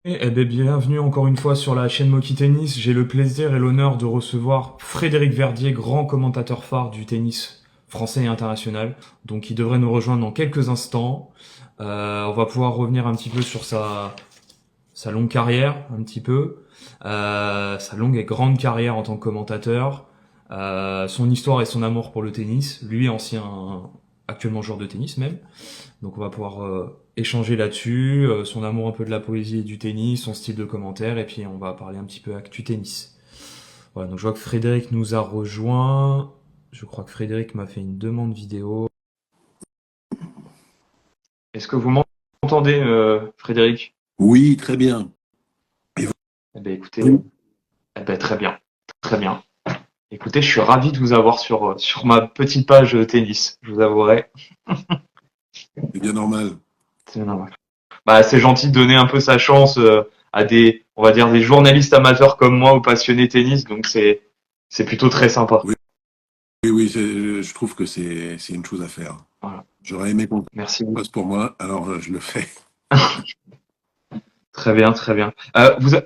Eh bien, bienvenue encore une fois sur la chaîne Moki Tennis. J'ai le plaisir et l'honneur de recevoir Frédéric Verdier, grand commentateur phare du tennis français et international. Donc, il devrait nous rejoindre dans quelques instants. On va pouvoir revenir un petit peu sur sa longue carrière, un petit peu, sa longue et grande carrière en tant que commentateur, son histoire et son amour pour le tennis. Lui, actuellement joueur de tennis même. Donc on va pouvoir échanger là-dessus, son amour un peu de la poésie et du tennis, son style de commentaire, et puis on va parler un petit peu actu tennis. Voilà, donc je vois que Frédéric nous a rejoint. Je crois que Frédéric m'a fait une demande vidéo. Est-ce que vous m'entendez, Frédéric? Oui, très bien. Et Eh ben écoutez, vous? très bien, très bien. Écoutez, je suis ravi de vous avoir sur ma petite page tennis, je vous avouerai. C'est bien normal. C'est normal. Bah, c'est gentil de donner un peu sa chance à on va dire, des journalistes amateurs comme moi ou passionnés tennis, donc c'est plutôt très sympa. Oui, oui, oui, je trouve que c'est une chose à faire. Voilà. J'aurais aimé qu'on le Merci beaucoup. fasse pour moi, alors je le fais. Très bien, très bien.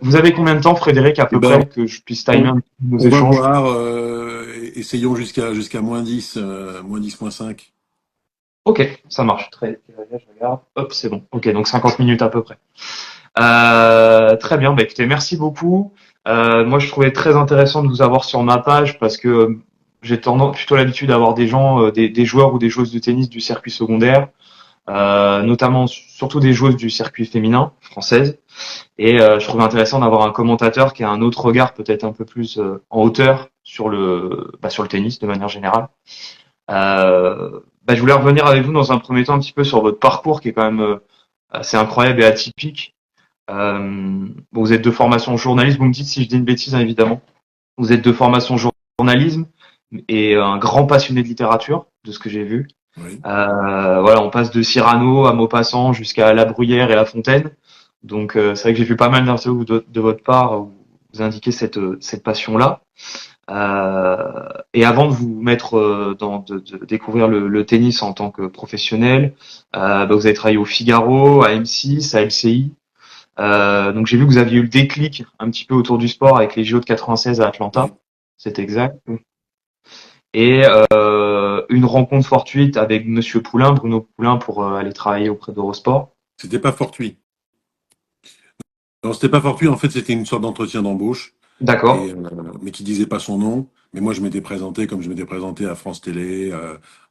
Vous avez combien de temps, Frédéric, à Eh peu ben, près, que je puisse timer on, un peu nos on va échanges? voir. Essayons jusqu'à -10, -10, -5. Ok, ça marche. Je regarde. Hop, c'est bon. Ok, donc 50 minutes à peu près. Très bien. Bah, écoutez, merci beaucoup. Moi, je trouvais très intéressant de vous avoir sur ma page parce que j'ai tendance plutôt l'habitude d'avoir des gens, des joueurs ou des joueuses de tennis du circuit secondaire, notamment surtout des joueuses du circuit féminin française. Et je trouvais intéressant d'avoir un commentateur qui a un autre regard, peut-être un peu plus en hauteur sur le tennis de manière générale. Je voulais revenir avec vous dans un premier temps un petit peu sur votre parcours qui est quand même assez incroyable et atypique. Bon, vous êtes de formation journaliste, vous me dites si je dis une bêtise, hein, évidemment. Vous êtes de formation journalisme et un grand passionné de littérature, de ce que j'ai vu. Oui. Voilà, on passe de Cyrano à Maupassant jusqu'à La Bruyère et La Fontaine. Donc c'est vrai que j'ai vu pas mal d'interviews de votre part où vous indiquez cette passion-là. Et avant de vous mettre de découvrir le tennis en tant que professionnel, vous avez travaillé au Figaro, à M6, à LCI. Donc j'ai vu que vous aviez eu le déclic un petit peu autour du sport avec les JO de 96 à Atlanta. Oui. C'est exact. Et une rencontre fortuite avec Monsieur Poulain, Bruno Poulain, pour aller travailler auprès d'Eurosport. C'était pas fortuit. Non, c'était pas fortuit. En fait, c'était une sorte d'entretien d'embauche, D'accord. mais qui disait pas son nom. Mais moi, je m'étais présenté comme je m'étais présenté à France Télé,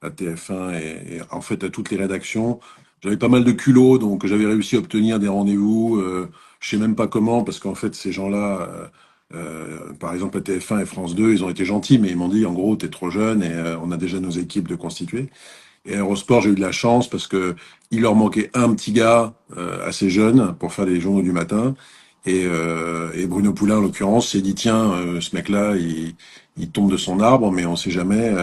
à TF1 et en fait à toutes les rédactions. J'avais pas mal de culot, donc j'avais réussi à obtenir des rendez-vous. Je sais même pas comment, parce qu'en fait, ces gens-là, par exemple à TF1 et France 2, ils ont été gentils, mais ils m'ont dit, en gros, t'es trop jeune et on a déjà nos équipes de constituer. Et à Eurosport, j'ai eu de la chance parce que il leur manquait un petit gars assez jeune pour faire les journaux du matin. Et Bruno Poulain, en l'occurrence, s'est dit, tiens, ce mec-là, il tombe de son arbre, mais on sait jamais.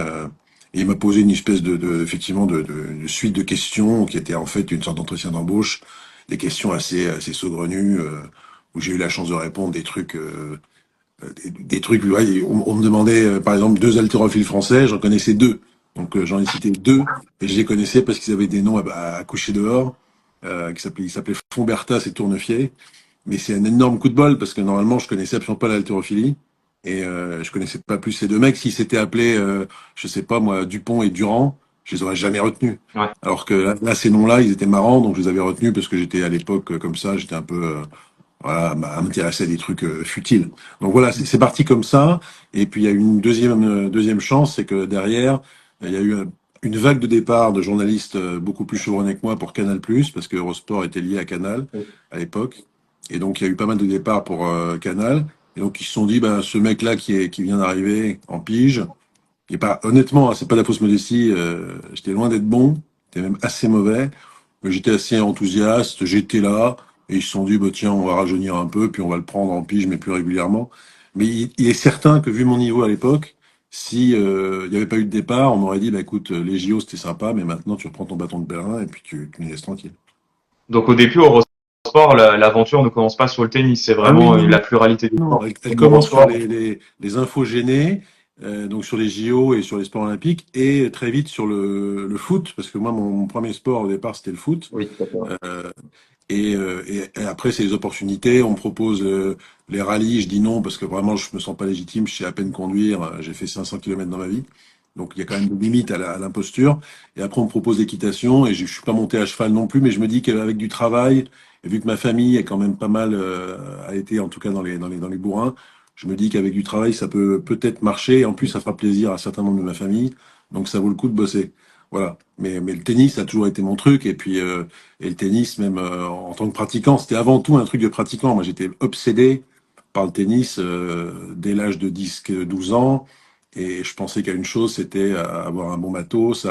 Et il m'a posé une espèce effectivement, de suite de questions qui était en fait une sorte d'entretien d'embauche, des questions assez saugrenues, où j'ai eu la chance de répondre des trucs. Ouais, on me demandait, par exemple, deux haltérophiles français, j'en connaissais deux. Donc j'en ai cité deux, et je les connaissais parce qu'ils avaient des noms à coucher dehors, ils s'appelaient Fombertas et Tournefier. Mais c'est un énorme coup de bol parce que normalement, je connaissais absolument pas l'haltérophilie. Et je connaissais pas plus ces deux mecs. S'ils s'étaient appelés, je sais pas moi, Dupont et Durand, je les aurais jamais retenus. Ouais. Alors que là, ces noms-là, ils étaient marrants, donc je les avais retenus parce que j'étais à l'époque comme ça, j'étais un peu voilà, à m'intéresser à des trucs futiles. Donc voilà, c'est parti comme ça. Et puis il y a eu une deuxième chance, c'est que derrière, il y a eu une vague de départ de journalistes beaucoup plus chevronnés que moi pour Canal+, parce que Eurosport était lié à Canal à l'époque. Et donc il y a eu pas mal de départs pour Canal. Et donc ils se sont dit, ben, ce mec-là qui vient d'arriver en pige, qui est pas, honnêtement, hein, c'est pas de la fausse modestie, j'étais loin d'être bon, j'étais même assez mauvais, mais j'étais assez enthousiaste, j'étais là, et ils se sont dit, bah, tiens, on va rajeunir un peu, puis on va le prendre en pige, mais plus régulièrement. Mais il est certain que vu mon niveau à l'époque, si il n'y avait pas eu de départ, on m'aurait dit, bah écoute, les JO c'était sympa, mais maintenant tu reprends ton bâton de pèlerin et puis tu nous laisses tranquille. Donc au début, Eurosport, l'aventure ne commence pas sur le tennis, c'est Ah oui, vraiment non, la non. pluralité des Non, sports. elle Comme commence sur Eurosport. les infos gênées, donc sur les JO et sur les sports olympiques, et très vite sur le foot, parce que moi, mon premier sport au départ, c'était le foot. Oui, d'accord. Euh, Et après, c'est les opportunités. On me propose les rallyes, je dis non parce que vraiment, je me sens pas légitime. Je sais à peine conduire. J'ai fait 500 kilomètres dans ma vie, donc il y a quand même des limites à l'imposture. Et après, on me propose l'équitation et je suis pas monté à cheval non plus, mais je me dis qu'avec du travail, et vu que ma famille est quand même pas mal a été en tout cas dans les bourrins, je me dis qu'avec du travail, ça peut peut-être marcher. Et en plus, ça fera plaisir à certains membres de ma famille, donc ça vaut le coup de bosser. Voilà. Mais le tennis a toujours été mon truc. Et le tennis, même en tant que pratiquant, c'était avant tout un truc de pratiquant. Moi, j'étais obsédé par le tennis dès l'âge de 10, 12 ans. Et je pensais qu'à une chose, c'était à avoir un bon matos,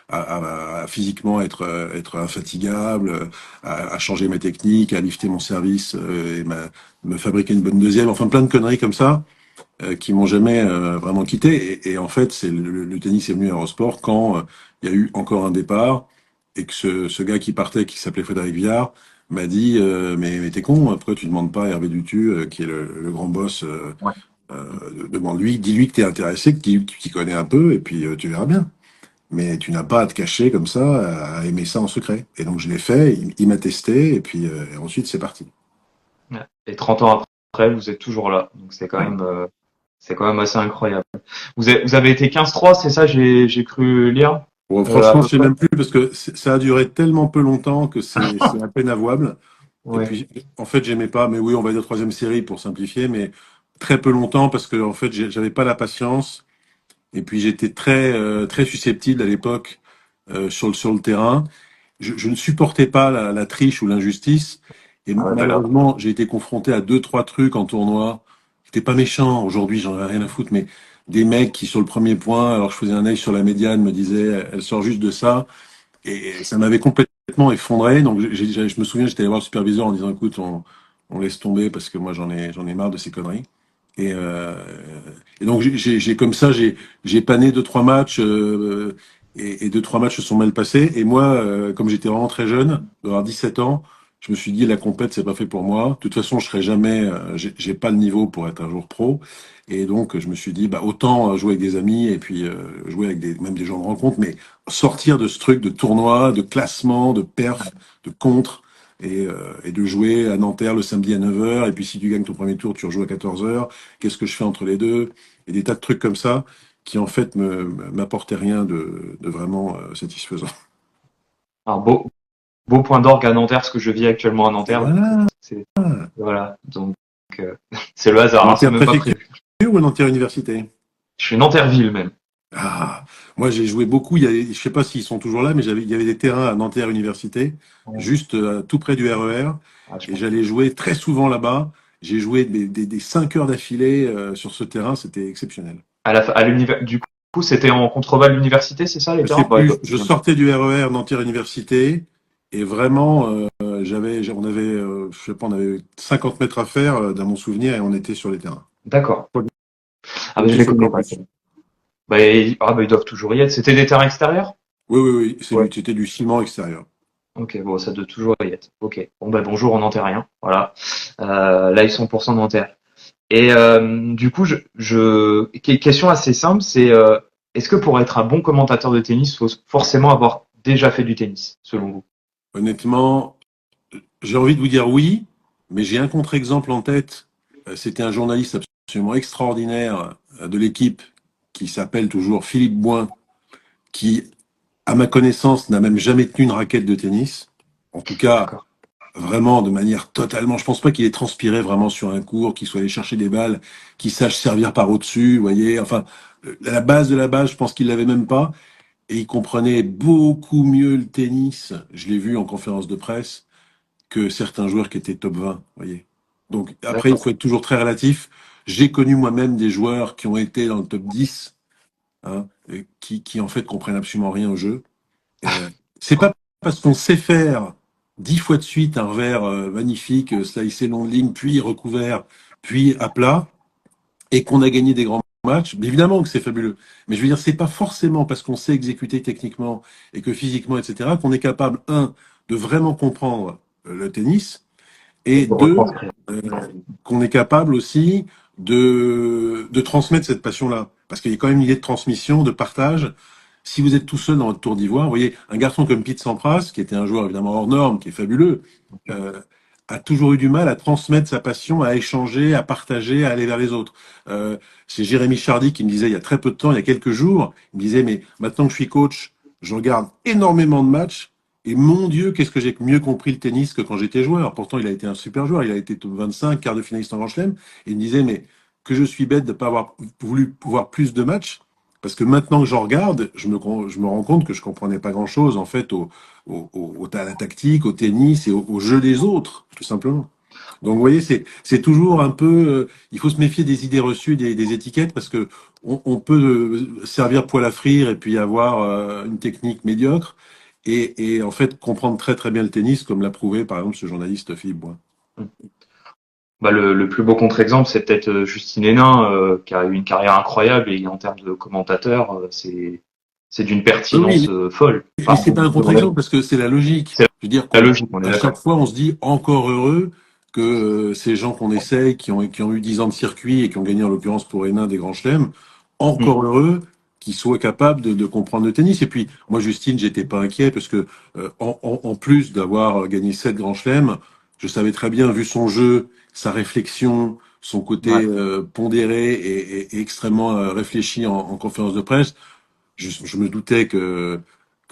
à physiquement être infatigable, à changer mes techniques, à lifter mon service me fabriquer une bonne deuxième. Enfin, plein de conneries comme ça qui m'ont jamais vraiment quitté. Et en fait, c'est le tennis est venu à Eurosport quand il y a eu encore un départ et que ce gars qui partait, qui s'appelait Frédéric Viard, m'a dit mais t'es con, pourquoi tu demandes pas à Hervé Dutu, qui est le grand boss, Ouais. demande-lui, dis-lui que t'es intéressé, que tu t'y connais un peu, et puis tu verras bien. Mais tu n'as pas à te cacher comme ça, à aimer ça en secret. Et donc je l'ai fait, il m'a testé, et puis ensuite c'est parti. Ouais. Et 30 ans après, vous êtes toujours là. Donc Voilà. c'est quand même assez incroyable. Vous avez été 15-3, c'est ça, j'ai cru lire, Bon, à franchement, peu je sais près. même plus parce que ça a duré tellement peu longtemps que c'est à peine avouable. Et Ouais. puis, en fait, j'aimais pas, mais oui, on va dire troisième série pour simplifier, mais très peu longtemps parce que en fait, j'avais pas la patience. Et puis, j'étais très susceptible à l'époque sur le terrain. Je ne supportais pas la triche ou l'injustice. Et Ah ouais, bah là. malheureusement, j'ai été confronté à deux, trois trucs en tournoi. C'était pas méchant. Aujourd'hui, j'en ai rien à foutre, mais des mecs qui, sur le premier point, alors que je faisais un œil sur la médiane, me disaient, elle sort juste de ça. Et ça m'avait complètement effondré. Donc, je me souviens, j'étais allé voir le superviseur en disant, écoute, on laisse tomber parce que moi, j'en ai marre de ces conneries. Et, euh, et donc, comme ça, j'ai pané deux, trois matchs, et deux, trois matchs se sont mal passés. Et moi, comme j'étais vraiment très jeune, d'avoir 17 ans, je me suis dit, la compète, c'est pas fait pour moi. De toute façon, je serai jamais, j'ai pas le niveau pour être un jour pro. Et donc, je me suis dit, bah, autant jouer avec des amis et puis jouer avec même des gens de rencontre, mais sortir de ce truc de tournoi, de classement, de perf, de contre, et de jouer à Nanterre le samedi à 9 heures. Et puis, si tu gagnes ton premier tour, tu rejoues à 14 heures. Qu'est-ce que je fais entre les deux? Et des tas de trucs comme ça qui, en fait, m'apportaient rien de vraiment satisfaisant. Un beau point d'orgue à Nanterre, ce que je vis actuellement à Et Nanterre. voilà, C'est, voilà. Donc, euh, c'est le hasard, hein, c'est Nanterre même pas préfecture prévu. ou Nanterre université? Je suis Nanterville même. Ah, moi j'ai joué beaucoup. Je sais pas s'ils sont toujours là, mais il y avait des terrains à Nanterre Université, Ouais. juste tout près du RER, Ah, je et pense. j'allais jouer très souvent là-bas. J'ai joué des 5 heures d'affilée sur ce terrain, c'était exceptionnel. À l'univers, du coup, c'était en contrebas de l'université, c'est ça, les Je sais terrains? Bah, plus, je sortais du RER Nanterre Université, et vraiment, on avait, je sais pas, on avait 50 mètres à faire dans mon souvenir, et on était sur les terrains. d'accord. Ah, Donc mais je tu les sais connais encore pas. plus. Bah, ils doivent toujours y être. C'était des terrains extérieurs? Oui, oui, oui, Ouais. c'était du ciment extérieur. Ok, bon, ça doit toujours y être. Ok. Bon, bah, bonjour en Nanterrien. Voilà. Là, ils sont pour cent Nanterre. Et du coup, question assez simple, c'est est-ce que pour être un bon commentateur de tennis, il faut forcément avoir déjà fait du tennis, selon vous? Honnêtement, j'ai envie de vous dire oui, mais j'ai un contre-exemple en tête. C'était un journaliste absolument extraordinaire de l'équipe qui s'appelle toujours Philippe Boin, qui, à ma connaissance, n'a même jamais tenu une raquette de tennis. En tout cas, D'accord. vraiment de manière totalement. Je pense pas qu'il ait transpiré vraiment sur un court, qu'il soit allé chercher des balles, qu'il sache servir par au-dessus, vous voyez. Enfin, la base de la base, je pense qu'il l'avait même pas. Et il comprenait beaucoup mieux le tennis. Je l'ai vu en conférence de presse que certains joueurs qui étaient top 20, vous voyez. Donc après, il D'accord. faut être toujours très relatif. J'ai connu moi-même des joueurs qui ont été dans le top 10, hein, et qui en fait comprennent absolument rien au jeu. C'est pas parce qu'on sait faire 10 fois de suite un revers magnifique, slicé long de ligne, puis recouvert, puis à plat, et qu'on a gagné des grands matchs, mais évidemment que c'est fabuleux. Mais je veux dire, c'est pas forcément parce qu'on sait exécuter techniquement et que physiquement, etc., qu'on est capable, un, de vraiment comprendre le tennis, Et et de deux, retranscrire. euh, qu'on est capable aussi de transmettre cette passion-là. Parce qu'il y a quand même une idée de transmission, de partage. Si vous êtes tout seul dans votre tour d'ivoire, vous voyez, un garçon comme Pete Sampras, qui était un joueur évidemment hors norme, qui est fabuleux, euh, a toujours eu du mal à transmettre sa passion, à échanger, à partager, à aller vers les autres. C'est Jérémy Chardy qui me disait il y a très peu de temps, il y a quelques jours, il me disait, mais maintenant que je suis coach, je regarde énormément de matchs, et mon Dieu, qu'est-ce que j'ai mieux compris le tennis que quand j'étais joueur. Pourtant, il a été un super joueur, il a été top 25, quart de finaliste en Grand Chelem, et il me disait, mais que je suis bête de ne pas avoir voulu voir plus de matchs, parce que maintenant que j'en regarde, je me rends compte que je comprenais pas grand-chose en fait à la tactique, au tennis et au jeu des autres, tout simplement. Donc vous voyez, c'est toujours un peu, il faut se méfier des idées reçues, des étiquettes, parce que on peut servir poil à frire et puis avoir une technique médiocre et en fait comprendre très très bien le tennis, comme l'a prouvé par exemple ce journaliste Philippe Boin. Bah, le plus beau contre-exemple, c'est peut-être Justine Hénin, qui a eu une carrière incroyable et en termes de commentateur, c'est d'une Oui, pertinence folle. mais Enfin, c'est pas un contre-exemple parce que c'est la logique. c'est Je veux dire la logique, on est à chaque d'accord. fois, on se dit encore heureux que ces gens qu'on essaye, qui ont eu 10 ans de circuit et qui ont gagné en l'occurrence pour Hénin des grands chelems, Mm. encore heureux qu'ils soient capables de comprendre le tennis. Et puis, moi, Justine, j'étais pas inquiet parce que en plus d'avoir gagné 7 grands chelems, je savais très bien, vu son jeu, sa réflexion, son côté Ouais, pondéré et extrêmement réfléchi en conférence de presse, je me doutais que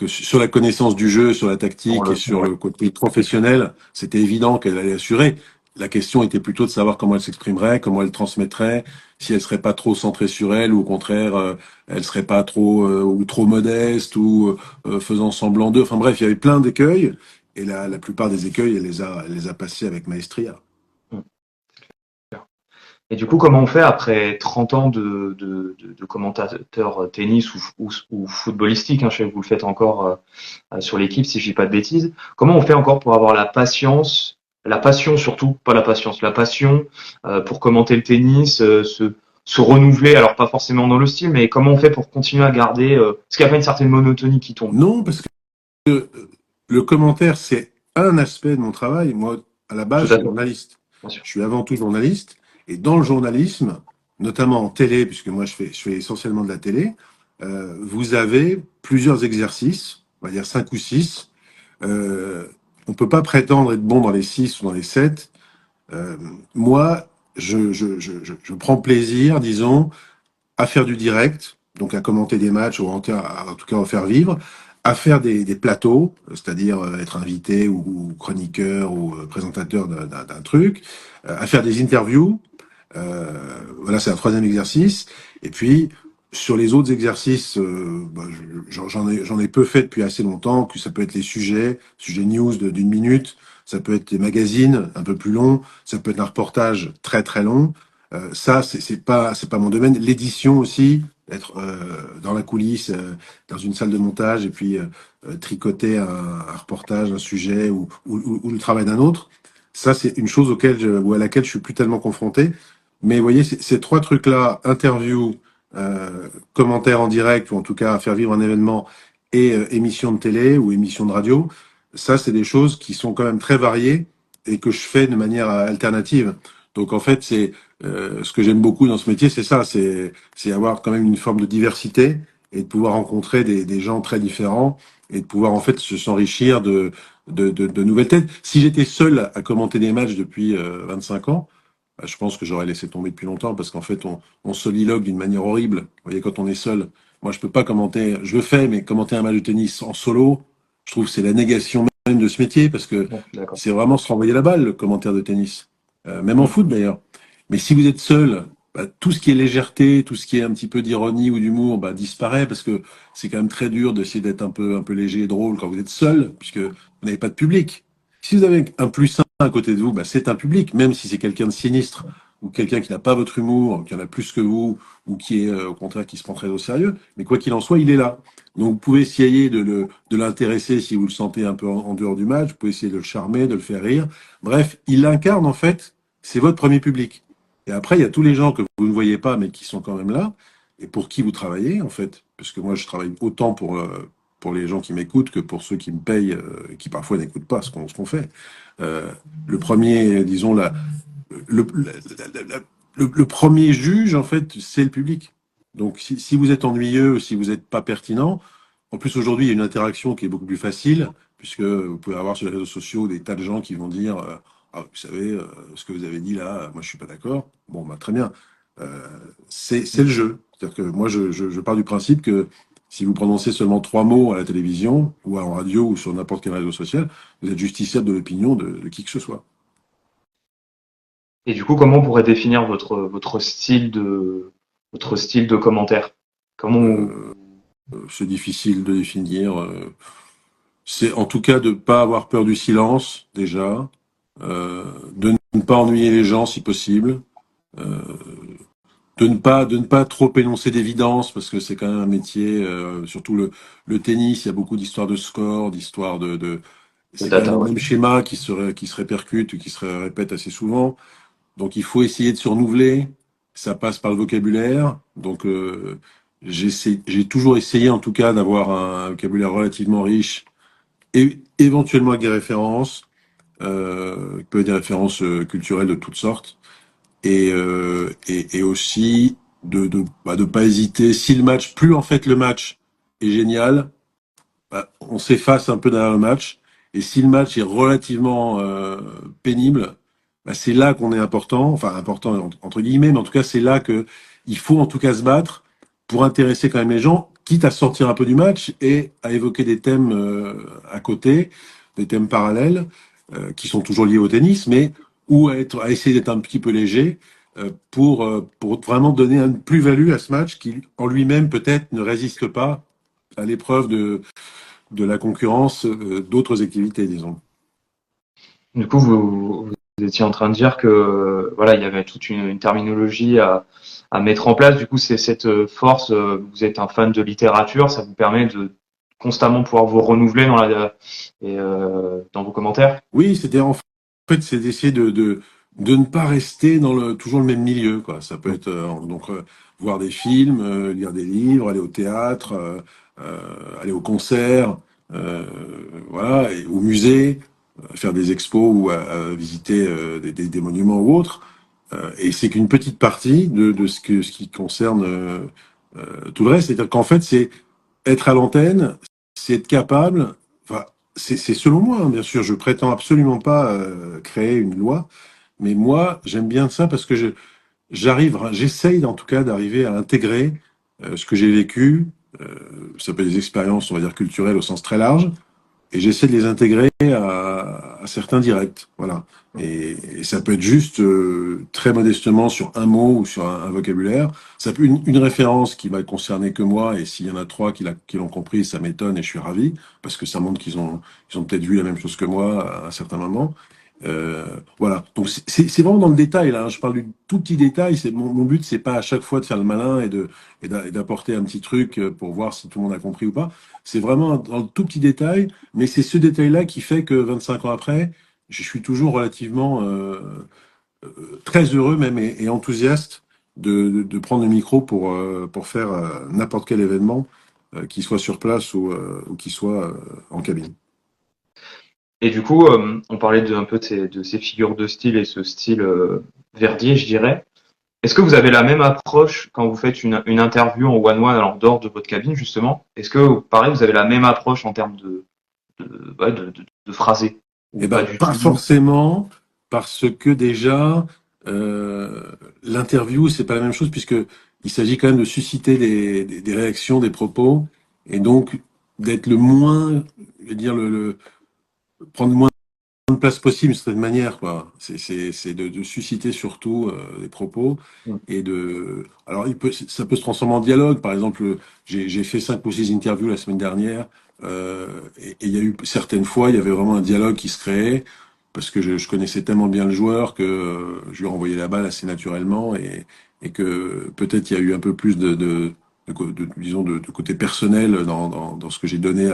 sur la connaissance du jeu, sur la tactique et sur ouais. le côté professionnel, c'était évident qu'elle allait assurer. La question était plutôt de savoir comment elle s'exprimerait, comment elle transmettrait, si elle serait pas trop centrée sur elle ou au contraire, elle serait pas trop ou trop modeste ou faisant semblant d'eux. Enfin bref, il y avait plein d'écueils et la plupart des écueils, elle les a passés avec maestria. Mm. Et du coup, comment on fait après 30 ans de commentateur tennis ou footballistique, hein, je sais que vous le faites encore sur l'équipe, si je dis pas de bêtises. Comment on fait encore pour avoir la passion surtout, pas la patience, la passion pour commenter le tennis, se renouveler, alors pas forcément dans le style, mais comment on fait pour continuer à garder, parce qu'il n'y a pas une certaine monotonie qui tombe. Non, parce que le commentaire, c'est un aspect de mon travail. Moi, à la base, Tout je à suis fait, journaliste. bien sûr. Je suis avant tout journaliste. Et dans le journalisme, notamment en télé, puisque moi, je fais essentiellement de la télé, vous avez plusieurs exercices, on va dire 5 ou 6. Euh, on peut pas prétendre être bon dans les 6 ou dans les 7. Euh, moi, je prends plaisir, disons, à faire du direct, donc à commenter des matchs, ou en tout cas à faire vivre, à faire des plateaux, c'est-à-dire être invité ou chroniqueur ou présentateur d'un truc, à faire des interviews. Voilà, c'est un troisième exercice. Et puis, sur les autres exercices, j'en ai peu fait depuis assez longtemps, que ça peut être les sujets news d'une minute, ça peut être des magazines un peu plus longs, ça peut être un reportage très très long. Ça, c'est pas mon domaine. L'édition aussi, être dans la coulisse, dans une salle de montage et puis tricoter un reportage, un sujet ou le travail d'un autre. Ça, c'est une chose ou à laquelle je suis plus tellement confronté. Mais vous voyez, ces trois trucs-là, interview, commentaire en direct, ou en tout cas faire vivre un événement, et émission de télé ou émission de radio, ça, c'est des choses qui sont quand même très variées et que je fais de manière alternative. Donc en fait, c'est ce que j'aime beaucoup dans ce métier, c'est ça, c'est avoir quand même une forme de diversité et de pouvoir rencontrer des gens très différents et de pouvoir en fait s'enrichir de nouvelles têtes. Si j'étais seul à commenter des matchs depuis 25 ans, bah, je pense que j'aurais laissé tomber depuis longtemps parce qu'en fait, on soliloque d'une manière horrible. Vous voyez, quand on est seul, moi, je peux pas commenter, je le fais, mais commenter un match de tennis en solo, je trouve que c'est la négation même de ce métier parce que Bon, d'accord. c'est vraiment se renvoyer la balle, le commentaire de tennis. Même en Mm. foot d'ailleurs. Mais si vous êtes seul, bah, tout ce qui est légèreté, tout ce qui est un petit peu d'ironie ou d'humour, bah, disparaît parce que c'est quand même très dur d'essayer d'être un peu léger et drôle quand vous êtes seul, puisque vous n'avez pas de public. Si vous avez un plus un à côté de vous, bah, c'est un public, même si c'est quelqu'un de sinistre ou quelqu'un qui n'a pas votre humour, qui en a plus que vous, ou qui est au contraire qui se prend très au sérieux. Mais quoi qu'il en soit, il est là. Donc vous pouvez essayer de l'intéresser si vous le sentez un peu en dehors du match. Vous pouvez essayer de le charmer, de le faire rire. Bref, il incarne en fait, c'est votre premier public. Et après, il y a tous les gens que vous ne voyez pas, mais qui sont quand même là, et pour qui vous travaillez, en fait. Parce que moi, je travaille autant pour les gens qui m'écoutent que pour ceux qui me payent, qui parfois n'écoutent pas ce qu'on fait. Le premier, disons, le, le premier juge, en fait, c'est le public. Donc, si vous êtes ennuyeux, si vous n'êtes pas pertinent, En plus, aujourd'hui, il y a une interaction qui est beaucoup plus facile, puisque vous pouvez avoir sur les réseaux sociaux des tas de gens qui vont dire ah, vous savez, ce que vous avez dit là, moi je suis pas d'accord. Bon, bah, très bien. Euh, c'est le jeu. C'est-à-dire que moi, je pars du principe que si vous prononcez seulement 3 mots à la télévision, ou en radio, ou sur n'importe quel réseau social, vous êtes justiciable de l'opinion de qui que ce soit. Et du coup, comment on pourrait définir votre style de commentaire? Comment Euh, c'est difficile de définir. C'est en tout cas de ne pas avoir peur du silence, déjà, de ne pas ennuyer les gens si possible, euh, de ne pas trop énoncer d'évidence, parce que c'est quand même un métier, surtout le tennis, il y a beaucoup d'histoires de score, d'histoires de c'est quand même data, le ouais. même schéma qui se répercute, qui se répète assez souvent. Donc il faut essayer de se renouveler. Ça passe par le vocabulaire. Donc j'ai toujours essayé en tout cas d'avoir un vocabulaire relativement riche et éventuellement avec des références, qui peuvent être des références culturelles de toutes sortes, et aussi de pas hésiter. Si le match, plus en fait le match est génial, bah, on s'efface un peu derrière le match. Et si le match est relativement pénible, bah, c'est là qu'on est important, enfin important entre guillemets, mais en tout cas c'est là que il faut en tout cas se battre pour intéresser quand même les gens, quitte à sortir un peu du match et à évoquer des thèmes à côté, des thèmes parallèles qui sont toujours liés au tennis, mais ou à essayer d'être un petit peu léger pour vraiment donner une plus-value à ce match qui en lui-même peut-être ne résiste pas à l'épreuve de la concurrence d'autres activités, disons. Du coup, vous étiez en train de dire que voilà, il y avait toute une terminologie à mettre en place. Du coup, c'est cette force. Vous êtes un fan de littérature, ça vous permet de constamment pouvoir vous renouveler dans vos commentaires. Oui, c'était en fait, c'est d'essayer de ne pas rester dans toujours le même milieu, quoi. Ça peut être voir des films, lire des livres, aller au théâtre, aller au concert, euh, voilà, et au musée, faire des expos ou à visiter des monuments ou autres. Et c'est qu'une petite partie de ce qui concerne tout le reste. C'est-à-dire qu'en fait, c'est être à l'antenne, c'est être capable, enfin, c'est selon moi, hein, bien sûr, je prétends absolument pas créer une loi, mais moi, j'aime bien ça parce que j'essaye en tout cas d'arriver à intégrer ce que j'ai vécu, euh, ça peut être des expériences, on va dire, culturelles au sens très large, et j'essaie de les intégrer à certains directs, voilà. Et ça peut être juste très modestement sur un mot ou sur un vocabulaire. Ça peut une référence qui va concerner que moi, et s'il y en a 3 qui l'ont compris, ça m'étonne et je suis ravi parce que ça montre qu'ils ont peut-être vu la même chose que moi à un certain moment. Voilà. Donc c'est vraiment dans le détail là, hein. Je parle du tout petit détail. C'est mon but, c'est pas à chaque fois de faire le malin et d'apporter un petit truc pour voir si tout le monde a compris ou pas. C'est vraiment dans le tout petit détail, mais c'est ce détail-là qui fait que 25 ans après, je suis toujours relativement très heureux même et enthousiaste de prendre le micro pour faire n'importe quel événement, qu'il soit sur place ou qu'il soit en cabine. Et du coup, on parlait un peu de ces figures de style et ce style Verdier, je dirais. Est-ce que vous avez la même approche quand vous faites une interview en one-one en dehors de votre cabine, justement? Est-ce que, pareil, vous avez la même approche en termes ouais, de phrasé? Ou Eh pas ben, du pas tout? forcément, parce que déjà, l'interview, c'est pas la même chose, puisque il s'agit quand même de susciter des réactions, des propos, et donc d'être le moins, je vais dire, prendre le moins de place possible d'une certaine manière, quoi. C'est de susciter surtout des propos Mm. et alors ça peut se transformer en dialogue. Par exemple, j'ai fait 5 ou 6 interviews la semaine dernière, et il y a eu certaines fois, il y avait vraiment un dialogue qui se créait parce que je connaissais tellement bien le joueur que je lui renvoyais la balle assez naturellement et que peut-être il y a eu un peu plus disons de côté personnel dans ce que j'ai donné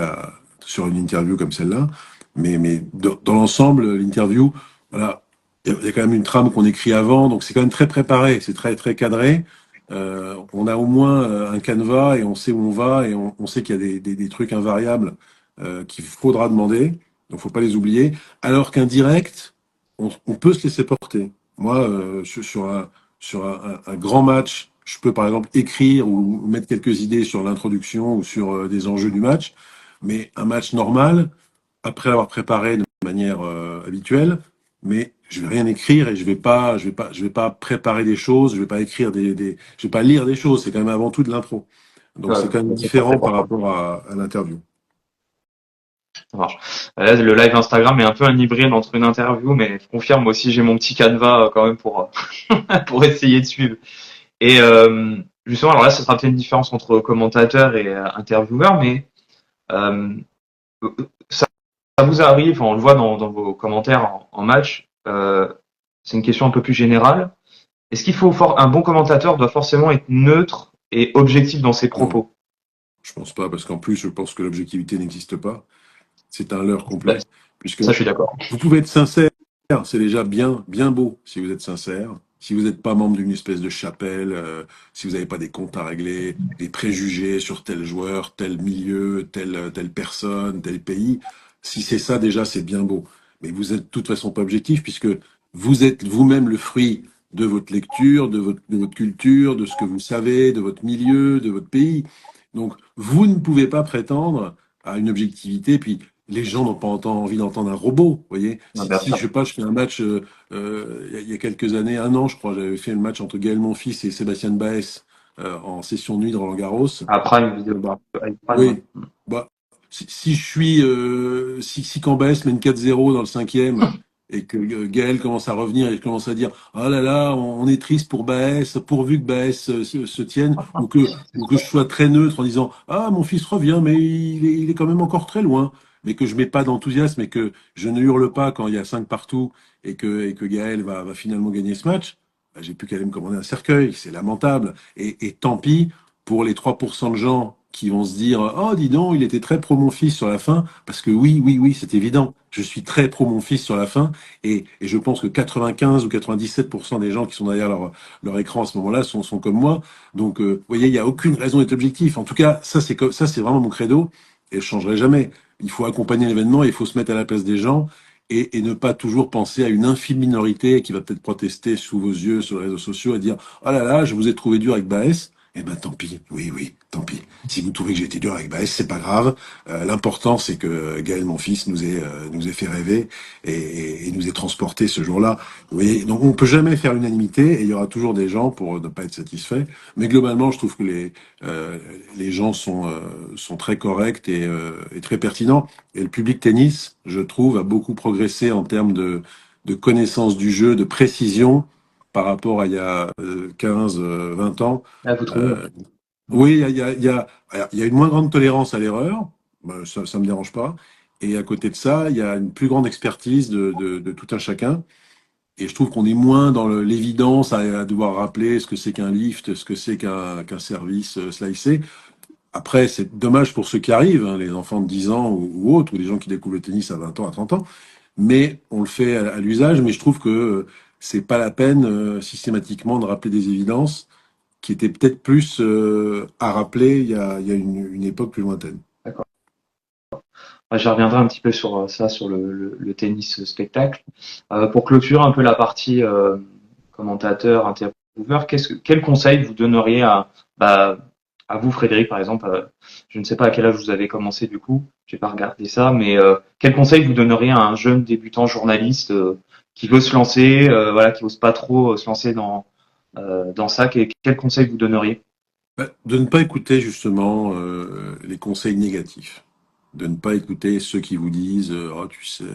sur une interview comme celle-là. Mais dans l'ensemble, l'interview, voilà, il y a quand même une trame qu'on écrit avant, donc c'est quand même très préparé, c'est très très cadré. On a au moins un canevas et on sait où on va et on sait qu'il y a des trucs invariables qu'il faudra demander, donc faut pas les oublier. Alors qu'un direct, on peut se laisser porter. Moi, sur un grand match je peux par exemple écrire ou mettre quelques idées sur l'introduction ou sur des enjeux du match, mais un match normal, après avoir préparé de manière habituelle, mais je vais rien écrire et je vais pas préparer des choses, je vais pas écrire je vais pas lire des choses. C'est quand même avant tout de l'impro. Donc Ouais, c'est quand même c'est parfait différent pour par toi. rapport à l'interview. Ça marche. Là, le live Instagram est un peu un hybride entre une interview, mais je confirme aussi, j'ai mon petit canevas quand même pour pour essayer de suivre. Et justement, alors là, ce sera peut-être une différence entre commentateur et intervieweur, mais euh, ça, ça vous arrive, on le voit dans vos commentaires en match, c'est une question un peu plus générale. Est-ce qu'il faut un bon commentateur doit forcément être neutre et objectif dans ses Non, propos? je pense pas, parce qu'en plus, je pense que l'objectivité n'existe pas. C'est un leurre Ben, complet, puisque ça, je suis d'accord. vous pouvez être sincère, c'est déjà bien, bien beau si vous êtes sincère. Si vous n'êtes pas membre d'une espèce de chapelle, si vous n'avez pas des comptes à régler, des préjugés sur tel joueur, tel milieu, telle personne, tel pays, si c'est ça déjà, c'est bien beau. Mais vous êtes de toute façon pas objectif puisque vous êtes vous-même le fruit de votre lecture, de votre culture, de ce que vous savez, de votre milieu, de votre pays. Donc, vous ne pouvez pas prétendre à une objectivité. Puis, les gens n'ont pas envie d'entendre un robot, vous voyez. Non, Si, bien si sûr. je sais pas, je fais un match il y a quelques années, un an, je crois, j'avais fait le match entre Gaël Monfils et Sébastien Baez en session de nuit de Roland Garros. Après, une vidéo, Bah, avec Prime, oui, ouais. bah, si je suis, si quand Baez mène 4-0 dans le cinquième et que Gaël commence à revenir et commence à dire, ah là là, on est triste pour Baez, pourvu que Baez se tienne, ou que je sois très neutre en disant, ah mon fils revient, mais il est quand même encore très loin, mais que je mets pas d'enthousiasme et que je ne hurle pas quand il y a 5 partout et que Gaël va finalement gagner ce match, bah, j'ai plus qu'à aller me commander un cercueil, c'est lamentable. Et tant pis pour les 3% de gens qui vont se dire oh dis donc il était très pro mon fils sur la fin parce que oui c'est évident je suis très pro mon fils sur la fin et je pense que 95 ou 97% des gens qui sont derrière leur écran à ce moment-là sont comme moi donc vous voyez il y a aucune raison d'être objectif en tout cas ça c'est vraiment mon credo et je changerai jamais il faut accompagner l'événement il faut se mettre à la place des gens et ne pas toujours penser à une infime minorité qui va peut-être protester sous vos yeux sur les réseaux sociaux et dire oh là là je vous ai trouvé dur avec Baès. Eh ben tant pis, oui, tant pis. Si vous trouvez que j'ai été dur avec Baez, c'est pas grave. L'important c'est que Gaël, mon fils, nous ait fait rêver et nous ait transporté ce jour-là. Vous voyez, donc on peut jamais faire l'unanimité et il y aura toujours des gens pour ne pas être satisfaits. Mais globalement, je trouve que les gens sont très corrects et très pertinents. Et le public tennis, je trouve, a beaucoup progressé en termes de connaissance du jeu, de précision par rapport à il y a 15, 20 ans. Ah, vous trouvez? Euh, oui, il y a une moins grande tolérance à l'erreur, ça me dérange pas. Et à côté de ça, il y a une plus grande expertise de tout un chacun. Et je trouve qu'on est moins dans l'évidence à devoir rappeler ce que c'est qu'un lift, ce que c'est qu'un service slicé. Après, c'est dommage pour ceux qui arrivent, hein, les enfants de 10 ans ou autres, ou les gens qui découvrent le tennis à 20 ans, à 30 ans. Mais on le fait à l'usage, mais je trouve que c'est pas la peine systématiquement de rappeler des évidences qui était peut-être plus à rappeler il y a une époque plus lointaine. D'accord. Ouais, je reviendrai un petit peu sur ça, sur le tennis spectacle. Pour clôturer un peu la partie commentateur, intervieweur, quel conseil vous donneriez bah, à vous, Frédéric, par exemple, je ne sais pas à quel âge vous avez commencé du coup, j'ai pas regardé ça, mais quel conseil vous donneriez à un jeune débutant journaliste qui veut se lancer, voilà, qui n'ose pas trop se lancer dans ça, quel conseil vous donneriez? De ne pas écouter justement les conseils négatifs, de ne pas écouter ceux qui vous disent oh tu sais,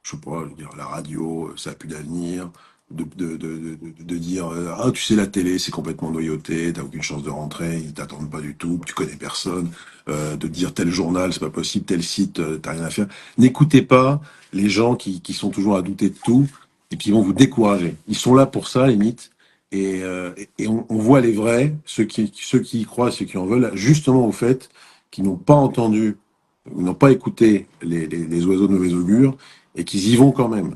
je sais pas, je veux dire, la radio, ça a plus d'avenir, de dire ah tu sais la télé c'est complètement noyauté, t'as aucune chance de rentrer, ils t'attendent pas du tout, tu connais personne, de dire tel journal c'est pas possible, tel site t'as rien à faire. N'écoutez pas les gens qui sont toujours à douter de tout et qui vont vous décourager. Ils sont là pour ça, limite. Et on voit les vrais, ceux qui y croient, ceux qui en veulent, justement au fait qu'ils n'ont pas entendu, ou n'ont pas écouté les oiseaux de mauvais augure, et qu'ils y vont quand même.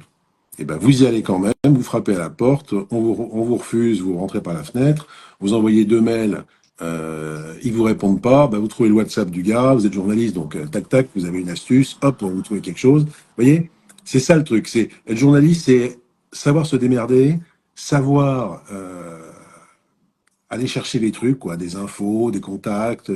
Et ben vous y allez quand même, vous frappez à la porte, on vous refuse, vous rentrez par la fenêtre, vous envoyez 2 mails, ils vous répondent pas, ben vous trouvez le WhatsApp du gars, vous êtes journaliste, donc tac tac, vous avez une astuce, hop, vous trouvez quelque chose. Vous voyez, c'est ça le truc, c'est être journaliste, c'est savoir se démerder, savoir aller chercher les trucs, quoi, des infos, des contacts,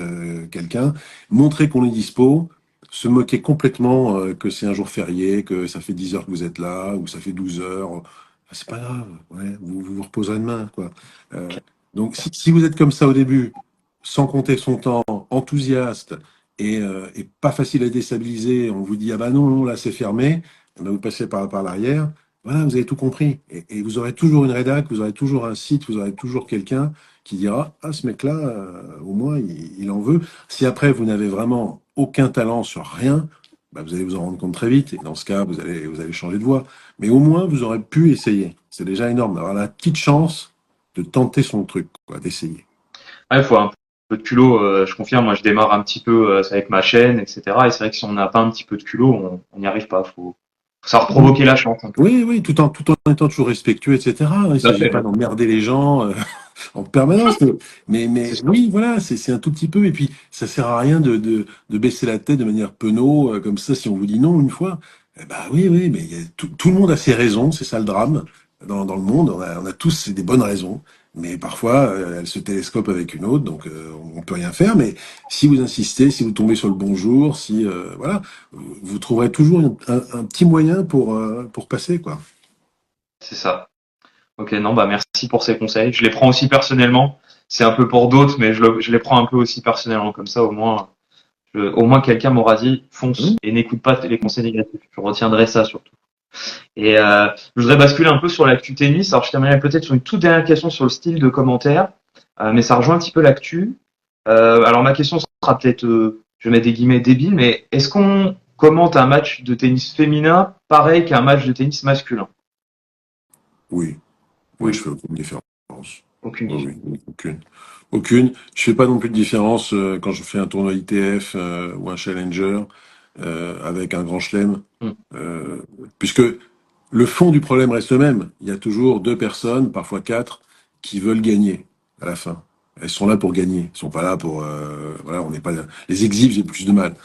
quelqu'un, montrer qu'on est dispo, se moquer complètement que c'est un jour férié, que ça fait 10 heures que vous êtes là, ou ça fait 12 heures. C'est pas grave, ouais, vous vous reposerez demain, quoi. Euh, donc, si vous êtes comme ça au début, sans compter son temps, enthousiaste et pas facile à déstabiliser, on vous dit, ah bah non, non, là c'est fermé, eh ben, vous passez par l'arrière, voilà, vous avez tout compris. Et vous aurez toujours une rédac, vous aurez toujours un site, vous aurez toujours quelqu'un qui dira, ah, ce mec-là, au moins, il en veut. Si après, vous n'avez vraiment aucun talent sur rien, bah, vous allez vous en rendre compte très vite. Et dans ce cas, vous allez changer de voie. Mais au moins, vous aurez pu essayer. C'est déjà énorme d'avoir la petite chance de tenter son truc, quoi, d'essayer. Ouais, il faut un peu de culot, je confirme, moi je démarre un petit peu avec ma chaîne, etc. Et c'est vrai que si on n'a pas un petit peu de culot, on n'y arrive pas. Faut savoir provoquer la chance un peu. Oui, oui, tout en étant toujours respectueux, etc. Il ne Tout à s'agit fait. pas d'emmerder les gens en permanence. Mais C'est sûr. oui, voilà, c'est un tout petit peu. Et puis, ça sert à rien de baisser la tête de manière penaud, comme ça, si on vous dit non une fois. Eh ben oui, oui, mais tout le monde a ses raisons, c'est ça le drame. Dans le monde, on a tous des bonnes raisons. Mais parfois, elles se télescopent avec une autre, donc on peut rien faire. Mais si vous insistez, si vous tombez sur le bon jour, si voilà, vous trouverez toujours un petit moyen pour passer, quoi. C'est ça. Ok, non, bah merci pour ces conseils. Je les prends aussi personnellement. C'est un peu pour d'autres, mais je les prends un peu aussi personnellement. Comme ça, au moins quelqu'un m'aura dit fonce Hum. et n'écoute pas les conseils négatifs. Je retiendrai ça surtout. Et je voudrais basculer un peu sur l'actu tennis. Alors je terminerai peut-être sur une toute dernière question sur le style de commentaire, mais ça rejoint un petit peu l'actu. Alors ma question sera peut-être, je vais mettre des guillemets débile, mais est-ce qu'on commente un match de tennis féminin pareil qu'un match de tennis masculin? Oui, moi je Oui, fais aucune différence. aucune Oui, différence. oui, aucune. Aucune. Je fais pas non plus de différence quand je fais un tournoi ITF ou un Challenger avec un grand chelem, Hmm. euh, puisque le fond du problème reste le même. Il y a toujours deux personnes, parfois quatre, qui veulent gagner à la fin. Elles sont là pour gagner. Elles sont pas là pour voilà. On n'est pas les exhibes, j'ai plus de mal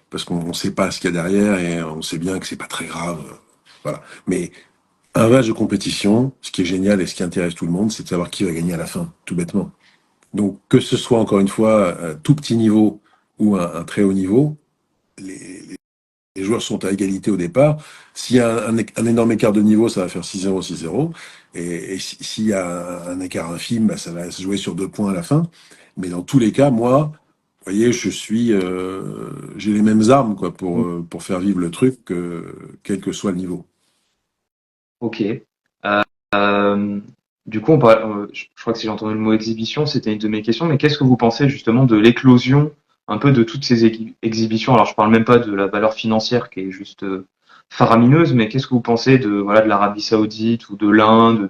parce qu'on ne sait pas ce qu'il y a derrière et on sait bien que c'est pas très grave. Voilà. Mais un match de compétition, ce qui est génial et ce qui intéresse tout le monde, c'est de savoir qui va gagner à la fin, tout bêtement. Donc, que ce soit encore une fois un tout petit niveau ou un très haut niveau, les joueurs sont à égalité au départ. S'il y a un énorme écart de niveau, ça va faire 6-0, 6-0. Et s'il y a un écart infime, bah, ça va se jouer sur 2 points à la fin. Mais dans tous les cas, moi, vous voyez, j'ai les mêmes armes quoi pour faire vivre le truc, quel que soit le niveau. Ok. Euh, du coup, je crois que si j'ai entendu le mot exhibition, c'était une de mes questions, mais qu'est-ce que vous pensez justement de l'éclosion un peu de toutes ces exhibitions? Alors, je parle même pas de la valeur financière qui est juste faramineuse, mais qu'est-ce que vous pensez de voilà de l'Arabie Saoudite ou de l'Inde?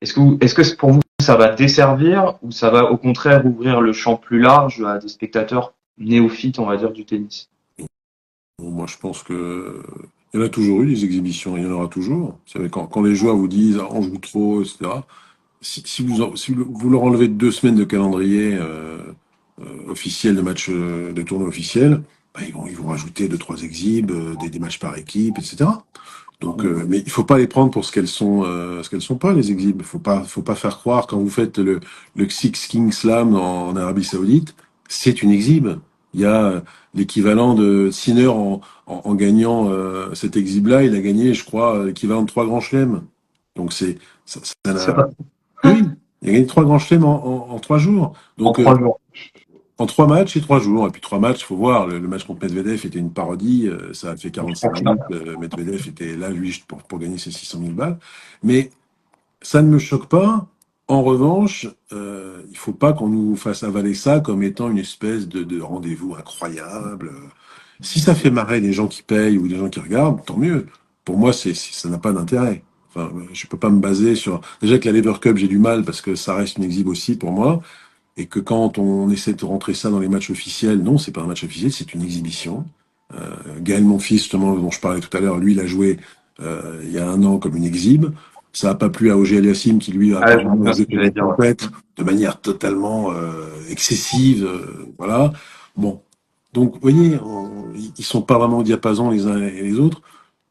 Est-ce que pour vous ça va desservir ou ça va au contraire ouvrir le champ plus large à des spectateurs néophytes, on va dire, du tennis? Bon, moi, je pense que il y en a toujours eu des exhibitions, il y en aura toujours. Vous savez, quand les joueurs vous disent ah, on joue trop, etc. Si vous leur enlevez 2 semaines de calendrier officiel de matchs, de tournois officiels, bah, ils vont rajouter deux, trois exhibes, des matchs par équipe, etc. Donc, mais il faut pas les prendre pour ce qu'elles sont pas les exhibes. Faut pas faire croire quand vous faites le Six King Slam en Arabie Saoudite, c'est une exhibe. Il y a l'équivalent de Sinner en gagnant cet exhibe-là, il a gagné, je crois, l'équivalent de 3 grands chelems. Donc ça C'est n'a vrai. oui, il a gagné 3 grands chelems en 3 jours. En Donc, 3 jours. en 3 matchs et 3 jours. Et puis 3 matchs, faut voir. Le match contre Medvedev était une parodie. Ça a fait 45 minutes. Medvedev était là, lui, juste pour gagner ses 600 000 balles. Mais ça ne me choque pas. En revanche, il faut pas qu'on nous fasse avaler ça comme étant une espèce de rendez-vous incroyable. Si ça fait marrer les gens qui payent ou les gens qui regardent, tant mieux. Pour moi, ça n'a pas d'intérêt. Enfin, je peux pas me baser sur. Déjà que la Lever Cup, j'ai du mal parce que ça reste une exhibe aussi pour moi. Et que quand on essaie de rentrer ça dans les matchs officiels, non, c'est pas un match officiel, c'est une exhibition. Gaël, mon fils, justement, dont je parlais tout à l'heure, lui, il a joué il y a un an comme une exhibe. Ça n'a pas plu à Auger Aliassime, qui lui a Ah, je me apparemment souviens ce joué que comme j'allais une dire. Ouais. tempête, de manière totalement excessive. Voilà. Bon. Donc, vous voyez, ils sont pas vraiment au diapason les uns et les autres.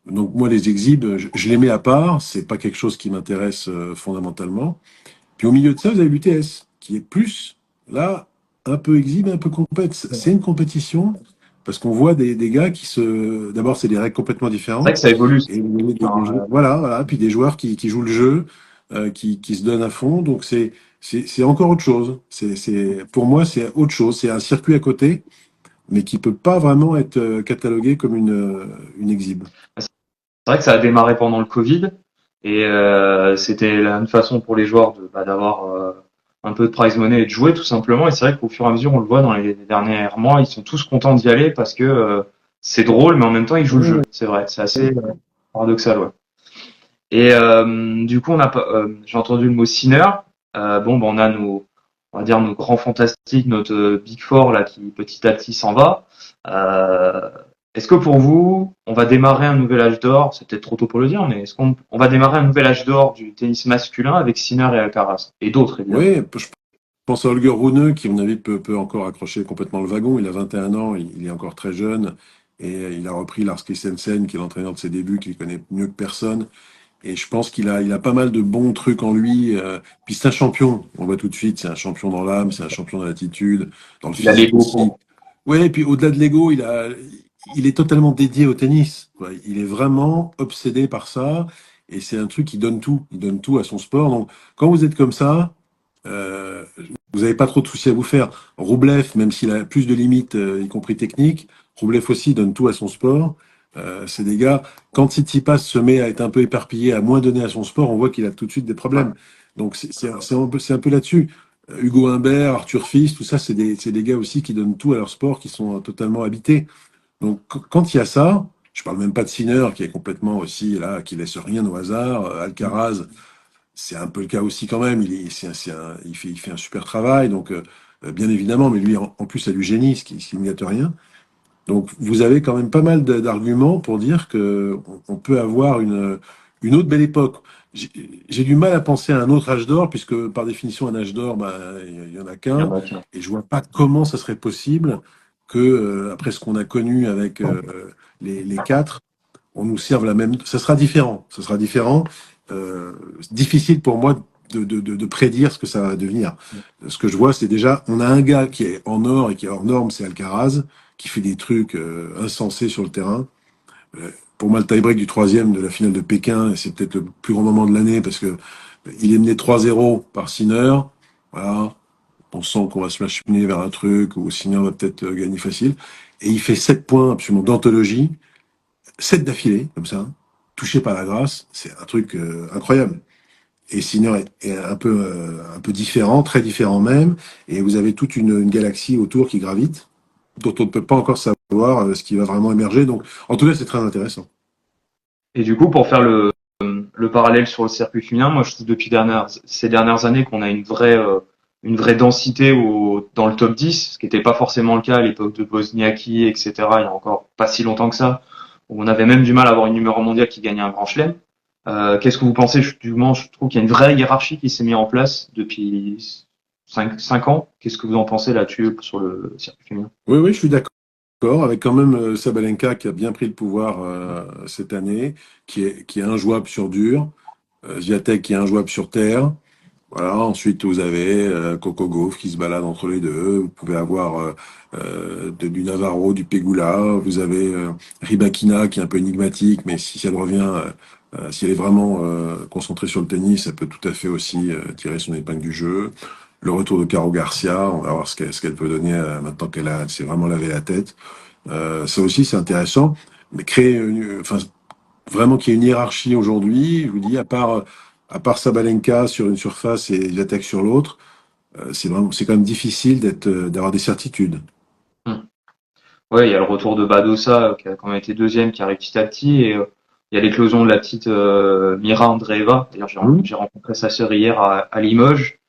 Donc, moi, les exhibes, je les mets à part. C'est pas quelque chose qui m'intéresse fondamentalement. Puis au milieu de ça, vous avez l'UTS. qui est plus, là, un peu exhibe, un peu compète. C'est une compétition, parce qu'on voit des gars qui se... D'abord, c'est des règles complètement C'est vrai que différentes. ça évolue. Et Enfin, voilà, puis des joueurs qui jouent le jeu, qui se donnent à fond. Donc, c'est encore autre chose. Pour moi, c'est autre chose. C'est un circuit à côté, mais qui peut pas vraiment être catalogué comme une exhibe. c'est vrai que ça a démarré pendant le Covid et c'était une façon pour les joueurs d'avoir un peu de prize money et de jouer tout simplement. Et c'est vrai qu'au fur et à mesure, on le voit dans les derniers mois, ils sont tous contents d'y aller parce que c'est drôle, mais en même temps, ils jouent le jeu. C'est vrai, c'est assez paradoxal, ouais. Et du coup, j'ai entendu le mot Sinner. On a on va dire nos grands fantastiques, notre Big Four là qui petit à petit s'en va. Euh, Est-ce que pour vous, on va démarrer un nouvel âge d'or? C'est peut-être trop tôt pour le dire, mais est-ce qu'on va démarrer un nouvel âge d'or du tennis masculin avec Sinner et Alcaraz et d'autres évidemment? Oui, je pense à Holger Rune, qui, à mon avis, peut encore accrocher complètement le wagon. Il a 21 ans, il est encore très jeune, et il a repris Lars Christensen, qui est l'entraîneur de ses débuts, qu'il connaît mieux que personne. Et je pense il a pas mal de bons trucs en lui. Puis c'est un champion, on voit tout de suite, c'est un champion dans l'âme, c'est un champion dans l'attitude, dans le Il a physique l'ego aussi. pour. Ouais, et puis au-delà de l'ego, il est totalement dédié au tennis, quoi. Il est vraiment obsédé par ça, et c'est un truc qui donne tout. Il donne tout à son sport. Donc, quand vous êtes comme ça, euh, vous n'avez pas trop de soucis à vous faire. Roublev, même s'il a plus de limites, y compris techniques, Roublev aussi donne tout à son sport. C'est des gars, quand Tsitsipas se met à être un peu éparpillé, à moins donner à son sport, on voit qu'il a tout de suite des problèmes. Donc c'est un peu là-dessus. Hugo Humbert, Arthur Fils, tout ça, c'est des gars aussi qui donnent tout à leur sport, qui sont totalement habités. Donc quand il y a ça, je parle même pas de Sinner, qui est complètement aussi là, qui laisse rien au hasard. Alcaraz, c'est un peu le cas aussi quand même. Il fait un super travail, donc bien évidemment, mais lui en plus ça lui génie, ce qui ne gâte rien. Donc vous avez quand même pas mal d'arguments pour dire que on peut avoir une autre belle époque. J'ai j'ai du mal à penser à un autre âge d'or, puisque par définition un âge d'or, bah, il y en a Il y en qu'un, a qui- et je vois pas comment ça serait possible que après ce qu'on a connu avec les quatre, on nous serve la même. Ça sera différent. Ça sera différent. C'est difficile pour moi de prédire ce que ça va devenir. Ce que je vois, c'est déjà, on a un gars qui est en or et qui est hors norme, c'est Alcaraz, qui fait des trucs insensés sur le terrain. Pour moi, le tie-break du troisième de la finale de Pékin, c'est peut-être le plus grand moment de l'année parce que il est mené 3-0 par Sinner. Voilà. On sent qu'on va se machiner vers un truc où Sinner va peut-être gagner facile. Et il fait 7 points absolument d'anthologie. 7 d'affilée, comme ça, touché par la grâce, c'est un truc incroyable. Et Sinner est un peu différent, très différent même, et vous avez toute une galaxie autour qui gravite, dont on ne peut pas encore savoir ce qui va vraiment émerger. Donc, en tout cas, c'est très intéressant. Et du coup, pour faire le parallèle sur le circuit féminin, moi je trouve depuis ces dernières années qu'on a une vraie densité dans le top 10, ce qui n'était pas forcément le cas à l'époque de Wozniacki, etc. Il y a encore pas si longtemps que ça, où on avait même du mal à avoir une numéro mondiale qui gagnait un grand chelem. Qu'est-ce que vous pensez? Je trouve qu'il y a une vraie hiérarchie qui s'est mise en place depuis 5 ans. Qu'est-ce que vous en pensez là-dessus sur le circuit féminin? Oui, oui, je suis d'accord, avec quand même Sabalenka qui a bien pris le pouvoir cette année, qui est injouable sur dur, Swiatek qui est injouable sur terre. Voilà, ensuite vous avez Coco Gauff qui se balade entre les deux. Vous pouvez avoir du Navarro, du Pegula. Vous avez Rybakina qui est un peu énigmatique, mais si elle revient, si elle est vraiment concentrée sur le tennis, elle peut tout à fait aussi tirer son épingle du jeu. Le retour de Caro Garcia, on va voir ce qu'elle peut donner maintenant elle s'est vraiment lavé la tête. Ça aussi c'est intéressant, mais enfin vraiment qu'il y ait une hiérarchie aujourd'hui, je vous dis, à part Sabalenka sur une surface et l'attaque sur l'autre, c'est quand même difficile d'avoir des certitudes. Ouais, il y a le retour de Badosa qui a quand même été deuxième, qui arrive petit à petit, et il y a l'éclosion de la petite Mira Andreeva. D'ailleurs, Hum. j'ai rencontré sa sœur hier à Limoges.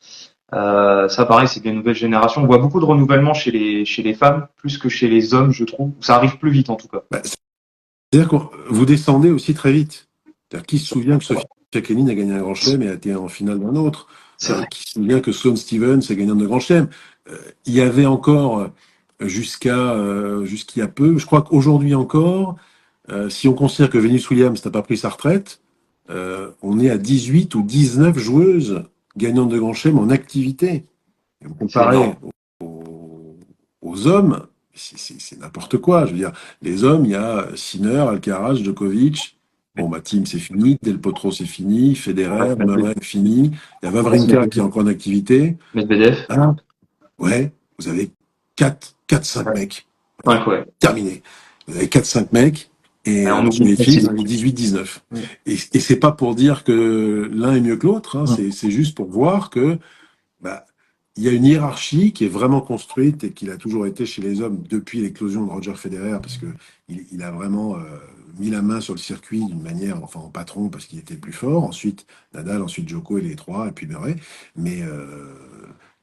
Ça, pareil, c'est des nouvelles générations. On voit beaucoup de renouvellement chez les femmes, plus que chez les hommes, je trouve. Ça arrive plus vite, en tout cas. Bah, c'est-à-dire que vous descendez aussi très vite. C'est-à-dire, qui se souvient que Sofia Kenin a gagné un grand chelem et a été en finale d'un autre? C'est vrai. Qui se souvient que Sloane Stephens est gagnant de grand chelem? Il y avait encore, jusqu'il y a peu, je crois qu'aujourd'hui encore, si on considère que Venus Williams n'a pas pris sa retraite, on est à 18 ou 19 joueuses gagnantes de grand chelem en activité. Et vous C'est comparez énorme. aux hommes, c'est n'importe quoi. Je veux dire, les hommes, il y a Sinner, Alcaraz, Djokovic. Bon, bah, Thiem, c'est fini. Del Potro, c'est fini. Ouais, Federer, Murray, fini. Il y a Wawrinka qui est encore en activité. Medvedev. Hein? Ouais, vous avez 4 5 Ouais. mecs. Allez, 5, ouais. terminé. Vous avez 4 5 mecs. Et Et on sur oublie les filles, vous facile. avez 18 19. Mm. Et c'est pas pour dire que l'un est mieux que l'autre. Hein. Mm. C'est juste pour voir que bah, il y a une hiérarchie qui est vraiment construite et qu'il a toujours été chez les hommes depuis l'éclosion de Roger Federer, parce que il a vraiment mis la main sur le circuit d'une manière, enfin en patron, parce qu'il était le plus fort. Ensuite Nadal, ensuite Djoko et les trois, et puis Murray. Mais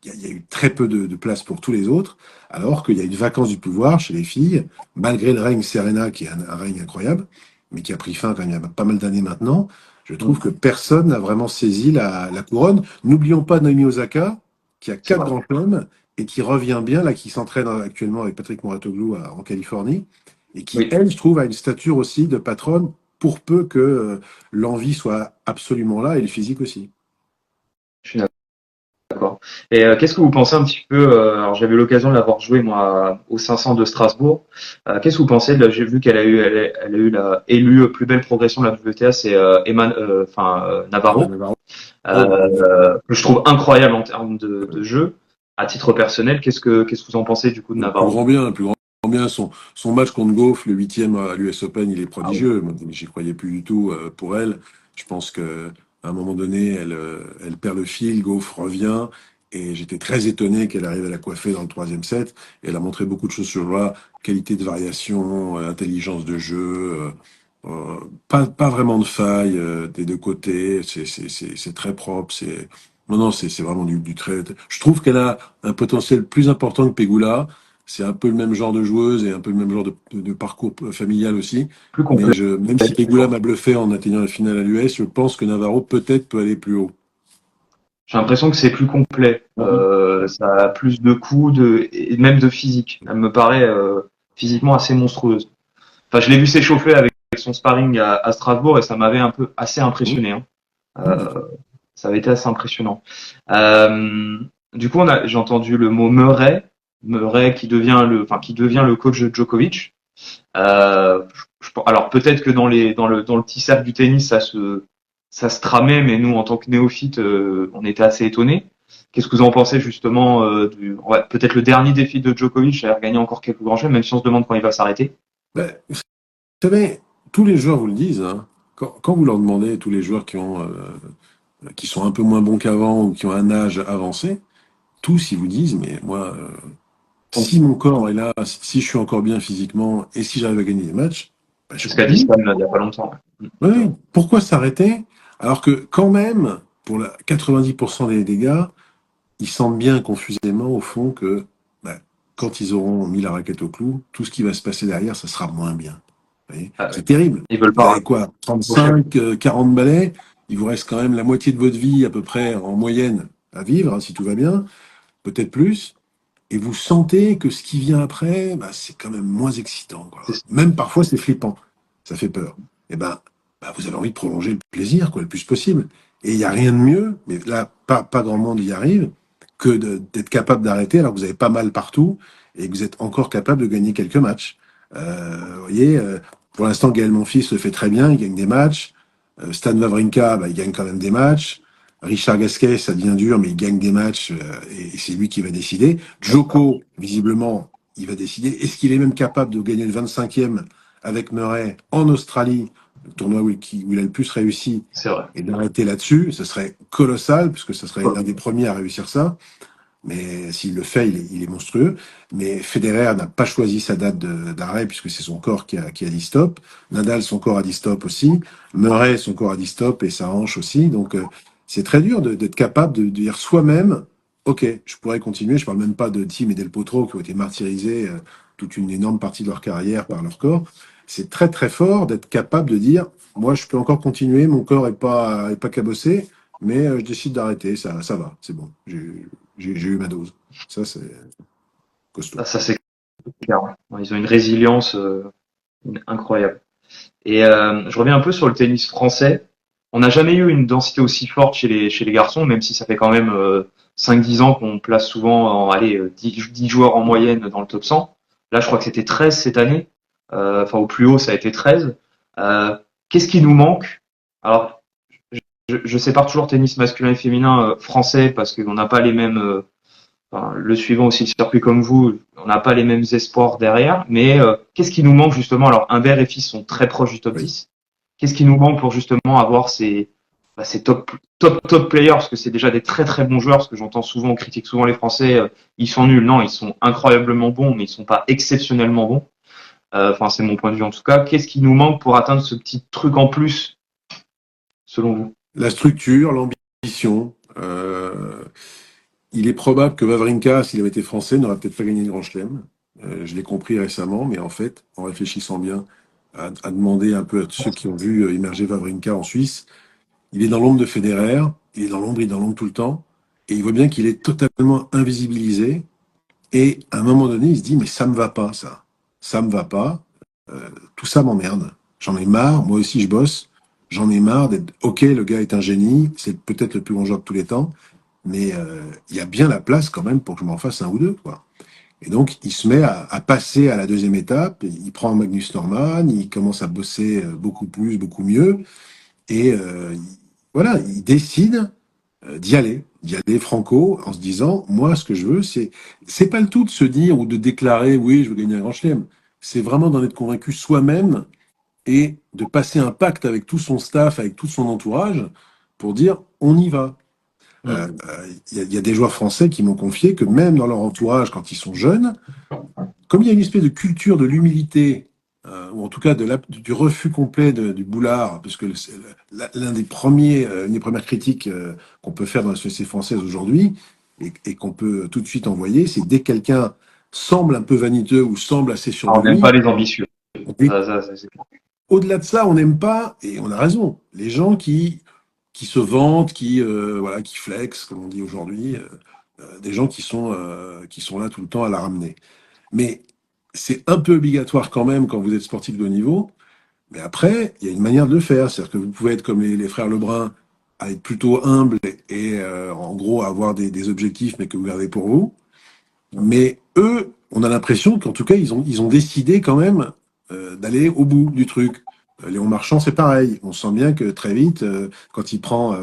il y a eu très peu de place pour tous les autres, alors qu'il y a une vacance du pouvoir chez les filles, malgré le règne Serena, qui est un règne incroyable, mais qui a pris fin quand même il y a pas mal d'années maintenant. Je trouve que personne n'a vraiment saisi la couronne. N'oublions pas Naomi Osaka, qui a C'est 4 vrai. grands chelems et qui revient bien, là, qui s'entraîne actuellement avec Patrick Mouratoglou en Californie, et qui, Oui, elle, je trouve, a une stature aussi de patronne, pour peu que l'envie soit absolument là, et le physique aussi. je suis d'accord. Et qu'est-ce que vous pensez un petit peu, alors j'avais l'occasion de l'avoir joué moi au 500 de Strasbourg. Qu'est-ce que vous pensez de j'ai vu qu'elle a eu, elle a eu la élue plus belle progression de la WTA, c'est Ouais, Navarro, Navarro, magnifique. que je trouve incroyable en termes de jeu. À titre personnel, qu'est-ce que vous en pensez du coup de Le plus Navarro? grand bien, le plus grand bien. Son match contre Gauff, le huitième à l'US Open, il est Ah oui. prodigieux. Moi, j'y croyais plus du tout pour elle. Je pense que à un moment donné, elle perd le fil, Gauff revient. Et j'étais très étonné qu'elle arrive à la coiffer dans le troisième set. Et elle a montré beaucoup de choses sur là, qualité de variation, intelligence de jeu, pas vraiment de faille des deux côtés. C'est très propre. Non, c'est vraiment du très. Je trouve qu'elle a un potentiel plus important que Pegula. C'est un peu le même genre de joueuse et un peu le même genre de parcours familial aussi. Plus Mais complet, même si plus Pegula fort. m'a bluffé en atteignant la finale à l'US, je pense que Navarro peut-être peut aller plus haut. J'ai l'impression que c'est plus complet. Ça a plus de coups, et même de physique. Elle me paraît physiquement assez monstrueuse. Enfin, je l'ai vu s'échauffer avec son sparring à Strasbourg et ça m'avait un peu assez Mmh. impressionné. Hein. Mmh. Euh, Ça avait été assez impressionnant. Du coup, j'ai entendu le mot Murray qui devient le coach de Djokovic. Alors peut-être que dans le petit cercle du tennis, ça se tramait, mais nous, en tant que néophytes, on était assez étonnés. Qu'est-ce que vous en pensez justement ouais, peut-être le dernier défi de Djokovic, à gagner encore quelques grands chelems, même si on se demande quand il va s'arrêter. Ben, vous savez, tous les joueurs vous le disent. Hein. Quand vous leur demandez, tous les joueurs qui sont un peu moins bons qu'avant ou qui ont un âge avancé, tous ils vous disent, mais moi, si mon corps est là, si je suis encore bien physiquement et si j'arrive à gagner des matchs, ben, je C'est ce qu'a dit continue. Stan il y a pas longtemps. Ouais. Oui, pourquoi s'arrêter alors que quand même, pour 90% des gars, ils sentent bien confusément au fond que bah, quand ils auront mis la raquette au clou, tout ce qui va se passer derrière, ça sera moins bien. Vous voyez, Ouais. c'est terrible. Ils veulent Vous pas. avez quoi, Ouais. 35, 40 balais, il vous reste quand même la moitié de votre vie à peu près en moyenne à vivre, hein, si tout va bien, peut-être plus. Et vous sentez que ce qui vient après, bah, c'est quand même moins excitant, quoi. C'est Même parfois, c'est flippant. Ça fait peur. Et vous avez envie de prolonger le plaisir, quoi, le plus possible. Et il n'y a rien de mieux, mais là, pas grand monde y arrive, que d'être capable d'arrêter alors que vous avez pas mal partout et que vous êtes encore capable de gagner quelques matchs. Vous voyez, pour l'instant, Gaël Monfils le fait très bien, il gagne des matchs. Stan Wawrinka, il gagne quand même des matchs. Richard Gasquet, ça devient dur, mais il gagne des matchs et c'est lui qui va décider. Djoko, visiblement, il va décider. Est-ce qu'il est même capable de gagner le 25e avec Murray en Australie, le tournoi où il a le plus réussi, c'est vrai. et d'arrêter là-dessus? Ce serait colossal, puisque ce serait l'un des premiers à réussir ça. Mais s'il le fait, il est monstrueux. Mais Federer n'a pas choisi sa date d'arrêt puisque c'est son corps qui a dit stop. Nadal, son corps a dit stop aussi. Murray, son corps a dit stop et sa hanche aussi. Donc c'est très dur d'être capable de dire soi-même, OK, je pourrais continuer. Je parle même pas de Thiem et Del Potro qui ont été martyrisés toute une énorme partie de leur carrière par leur corps. C'est très très fort d'être capable de dire, moi je peux encore continuer, mon corps est pas cabossé, mais je décide d'arrêter. Ça va, c'est bon. J'ai eu ma dose. Ça, c'est costaud. Ça c'est clair. Ouais. Ils ont une résilience incroyable. Et je reviens un peu sur le tennis français. On n'a jamais eu une densité aussi forte chez les garçons, même si ça fait quand même 5-10 ans qu'on place souvent 10 joueurs en moyenne dans le top 100. Là, je crois que c'était 13 cette année. Enfin, au plus haut, ça a été 13. Qu'est-ce qui nous manque? Alors, je sépare toujours tennis masculin et féminin français parce qu'on n'a pas les mêmes. Enfin, le suivant aussi le circuit comme vous, on n'a pas les mêmes espoirs derrière. Mais qu'est-ce qui nous manque justement? Alors, Humbert et Fils sont très proches du top Oui. 10. Qu'est-ce qui nous manque pour justement avoir ces top players, parce que c'est déjà des très très bons joueurs, parce que j'entends souvent, on critique souvent les Français, ils sont nuls. Non, ils sont incroyablement bons, mais ils sont pas exceptionnellement bons. Enfin, c'est mon point de vue en tout cas. Qu'est-ce qui nous manque pour atteindre ce petit truc en plus, selon vous? La structure, l'ambition. Il est probable que Wawrinka, s'il avait été français, n'aurait peut-être pas gagné le Grand Chelem. Je l'ai compris récemment, mais en fait, en réfléchissant bien, à demander un peu à ceux qui ont vu émerger Wawrinka en Suisse, il est dans l'ombre de Federer, il est dans l'ombre tout le temps, et il voit bien qu'il est totalement invisibilisé. Et à un moment donné, il se dit, mais ça me va pas, ça. Ça me va pas. Tout ça m'emmerde. J'en ai marre. Moi aussi, je bosse. J'en ai marre d'être, ok, le gars est un génie. C'est peut-être le plus bon joueur de tous les temps. Mais il y a bien la place quand même pour que je m'en fasse un ou deux, quoi. Et donc, il se met à passer à la deuxième étape. Il prend Magnus Norman. Il commence à bosser beaucoup plus, beaucoup mieux. Et voilà, il décide d'y aller franco, en se disant, moi, ce que je veux, c'est pas le tout de se dire ou de déclarer, oui, je veux gagner un grand chelem. C'est vraiment d'en être convaincu soi-même et de passer un pacte avec tout son staff, avec tout son entourage, pour dire, on y va. Il y a des joueurs français qui m'ont confié que même dans leur entourage, quand ils sont jeunes, comme il y a une espèce de culture de l'humilité, ou en tout cas du refus complet du boulard, parce que l'un des premiers, une des premières critiques qu'on peut faire dans la société française aujourd'hui, et qu'on peut tout de suite envoyer, c'est dès que quelqu'un semble un peu vaniteux ou semble assez sûr Alors, de on n'aime lui, pas les ambitieux. on dit, C'est clair. au-delà de ça, on n'aime pas, et on a raison, les gens qui se vantent, voilà, qui flexent, comme on dit aujourd'hui, des gens qui sont là tout le temps à la ramener. Mais c'est un peu obligatoire quand même quand vous êtes sportif de haut niveau. Mais après, il y a une manière de le faire. C'est-à-dire que vous pouvez être comme les frères Lebrun, à être plutôt humble et en gros avoir des objectifs, mais que vous gardez pour vous. Mais eux, on a l'impression qu'en tout cas, ils ont décidé quand même d'aller au bout du truc. Léon Marchand, c'est pareil. On sent bien que très vite, quand il prend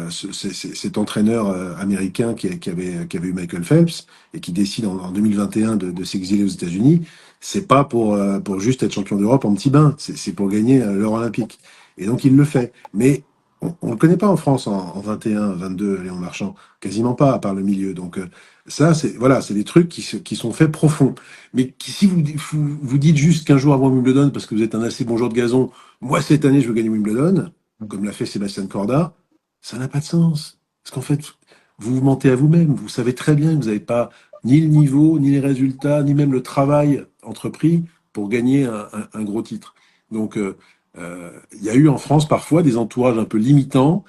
cet entraîneur américain qui avait eu Michael Phelps et qui décide en 2021 de s'exiler aux États-Unis, c'est pas pour juste être champion d'Europe en petit bain, c'est pour gagner l'or olympique. Et donc il le fait. Mais on le connaît pas en France en 21, 22, Léon Marchand, quasiment pas, à part le milieu. Donc ça, c'est voilà, c'est des trucs qui sont faits profonds. Mais si vous dites juste qu'un jour avant Wimbledon, parce que vous êtes un assez bon joueur de gazon, moi cette année je veux gagner Wimbledon, comme l'a fait Sébastien Corda, ça n'a pas de sens. Parce qu'en fait, vous vous mentez à vous-même. Vous savez très bien que vous n'avez pas ni le niveau, ni les résultats, ni même le travail entrepris pour gagner un gros titre. Donc, il y a eu en France parfois des entourages un peu limitants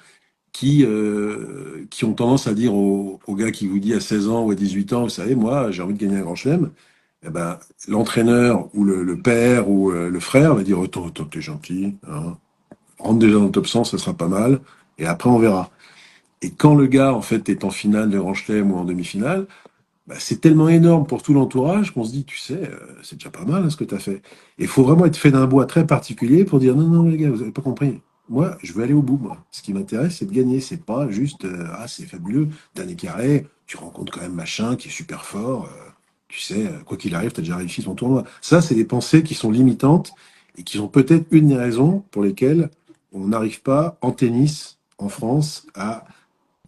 qui ont tendance à dire aux gars qui vous dit à 16 ans ou à 18 ans, vous savez, moi, j'ai envie de gagner un grand chelem. Eh ben, l'entraîneur ou le père ou le frère va dire, oh, t'es gentil, hein. Rentre déjà dans le top 100, ça sera pas mal, et après on verra. Et quand le gars, en fait, est en finale de Grand Chelem ou en demi-finale, bah, c'est tellement énorme pour tout l'entourage qu'on se dit, tu sais, c'est déjà pas mal hein, ce que tu as fait. Et il faut vraiment être fait d'un bois très particulier pour dire, non, non, les gars, vous avez pas compris. Moi, je veux aller au bout, moi. Ce qui m'intéresse, c'est de gagner. C'est pas juste, ah, c'est fabuleux, dernier carré, tu rencontres quand même machin qui est super fort. Tu sais, quoi qu'il arrive, tu as déjà réussi ton tournoi. Ça, c'est des pensées qui sont limitantes et qui sont peut-être une des raisons pour lesquelles on n'arrive pas, en tennis, en France, à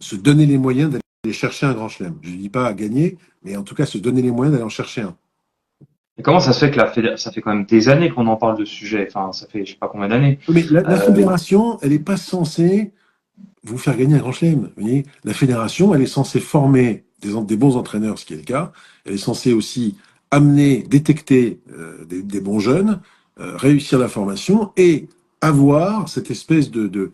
se donner les moyens d'aller chercher un grand chelem. Je ne dis pas à gagner, mais en tout cas se donner les moyens d'aller en chercher un. Et comment ça se fait que ça fait quand même des années qu'on en parle de ce sujet. Enfin, ça fait je sais pas combien d'années. Mais la Euh, fédération, elle n'est pas censée vous faire gagner un grand chelem. Vous voyez, la fédération, elle est censée former des bons entraîneurs, ce qui est le cas. Elle est censée aussi amener, détecter des bons jeunes, réussir la formation et avoir cette espèce de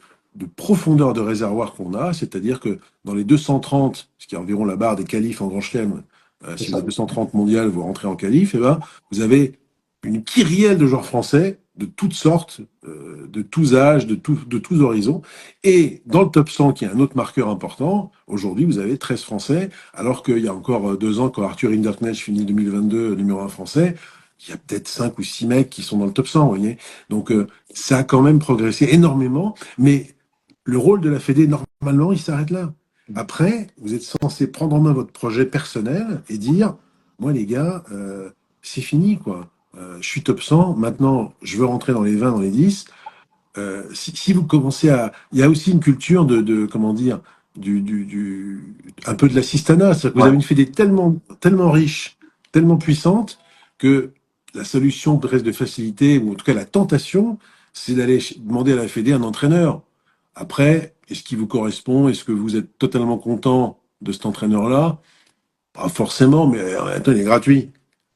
profondeur de réservoir qu'on a, c'est-à-dire que dans les 230, ce qui est environ la barre des qualifs en grand chelem, c'est si vous ça. êtes 230 mondial, vous rentrez en qualif, et ben, vous avez une kyrielle de joueurs français de toutes sortes, de tous âges, de tous horizons. Et dans le top 100, qui est un autre marqueur important, aujourd'hui, vous avez 13 Français, alors qu'il y a encore 2 ans, quand Arthur Hinderknecht finit 2022 numéro 1 français, il y a peut-être 5 ou 6 mecs qui sont dans le top 100, vous voyez. Donc, ça a quand même progressé énormément, mais le rôle de la Fédé, normalement, il s'arrête là. Après, vous êtes censé prendre en main votre projet personnel et dire, moi, les gars, c'est fini, quoi. Je suis top 100, maintenant, je veux rentrer dans les 20, dans les 10. Si vous commencez à... Il y a aussi une culture comment dire, un peu de l'assistanat. C'est-à-dire que vous Ouais. avez une Fédé tellement riche, tellement puissante, que la solution reste de facilité, ou en tout cas la tentation, c'est d'aller demander à la Fédé un entraîneur. Après, est-ce qu'il vous correspond? Est-ce que vous êtes totalement content de cet entraîneur-là? Pas forcément, mais attends, il est gratuit.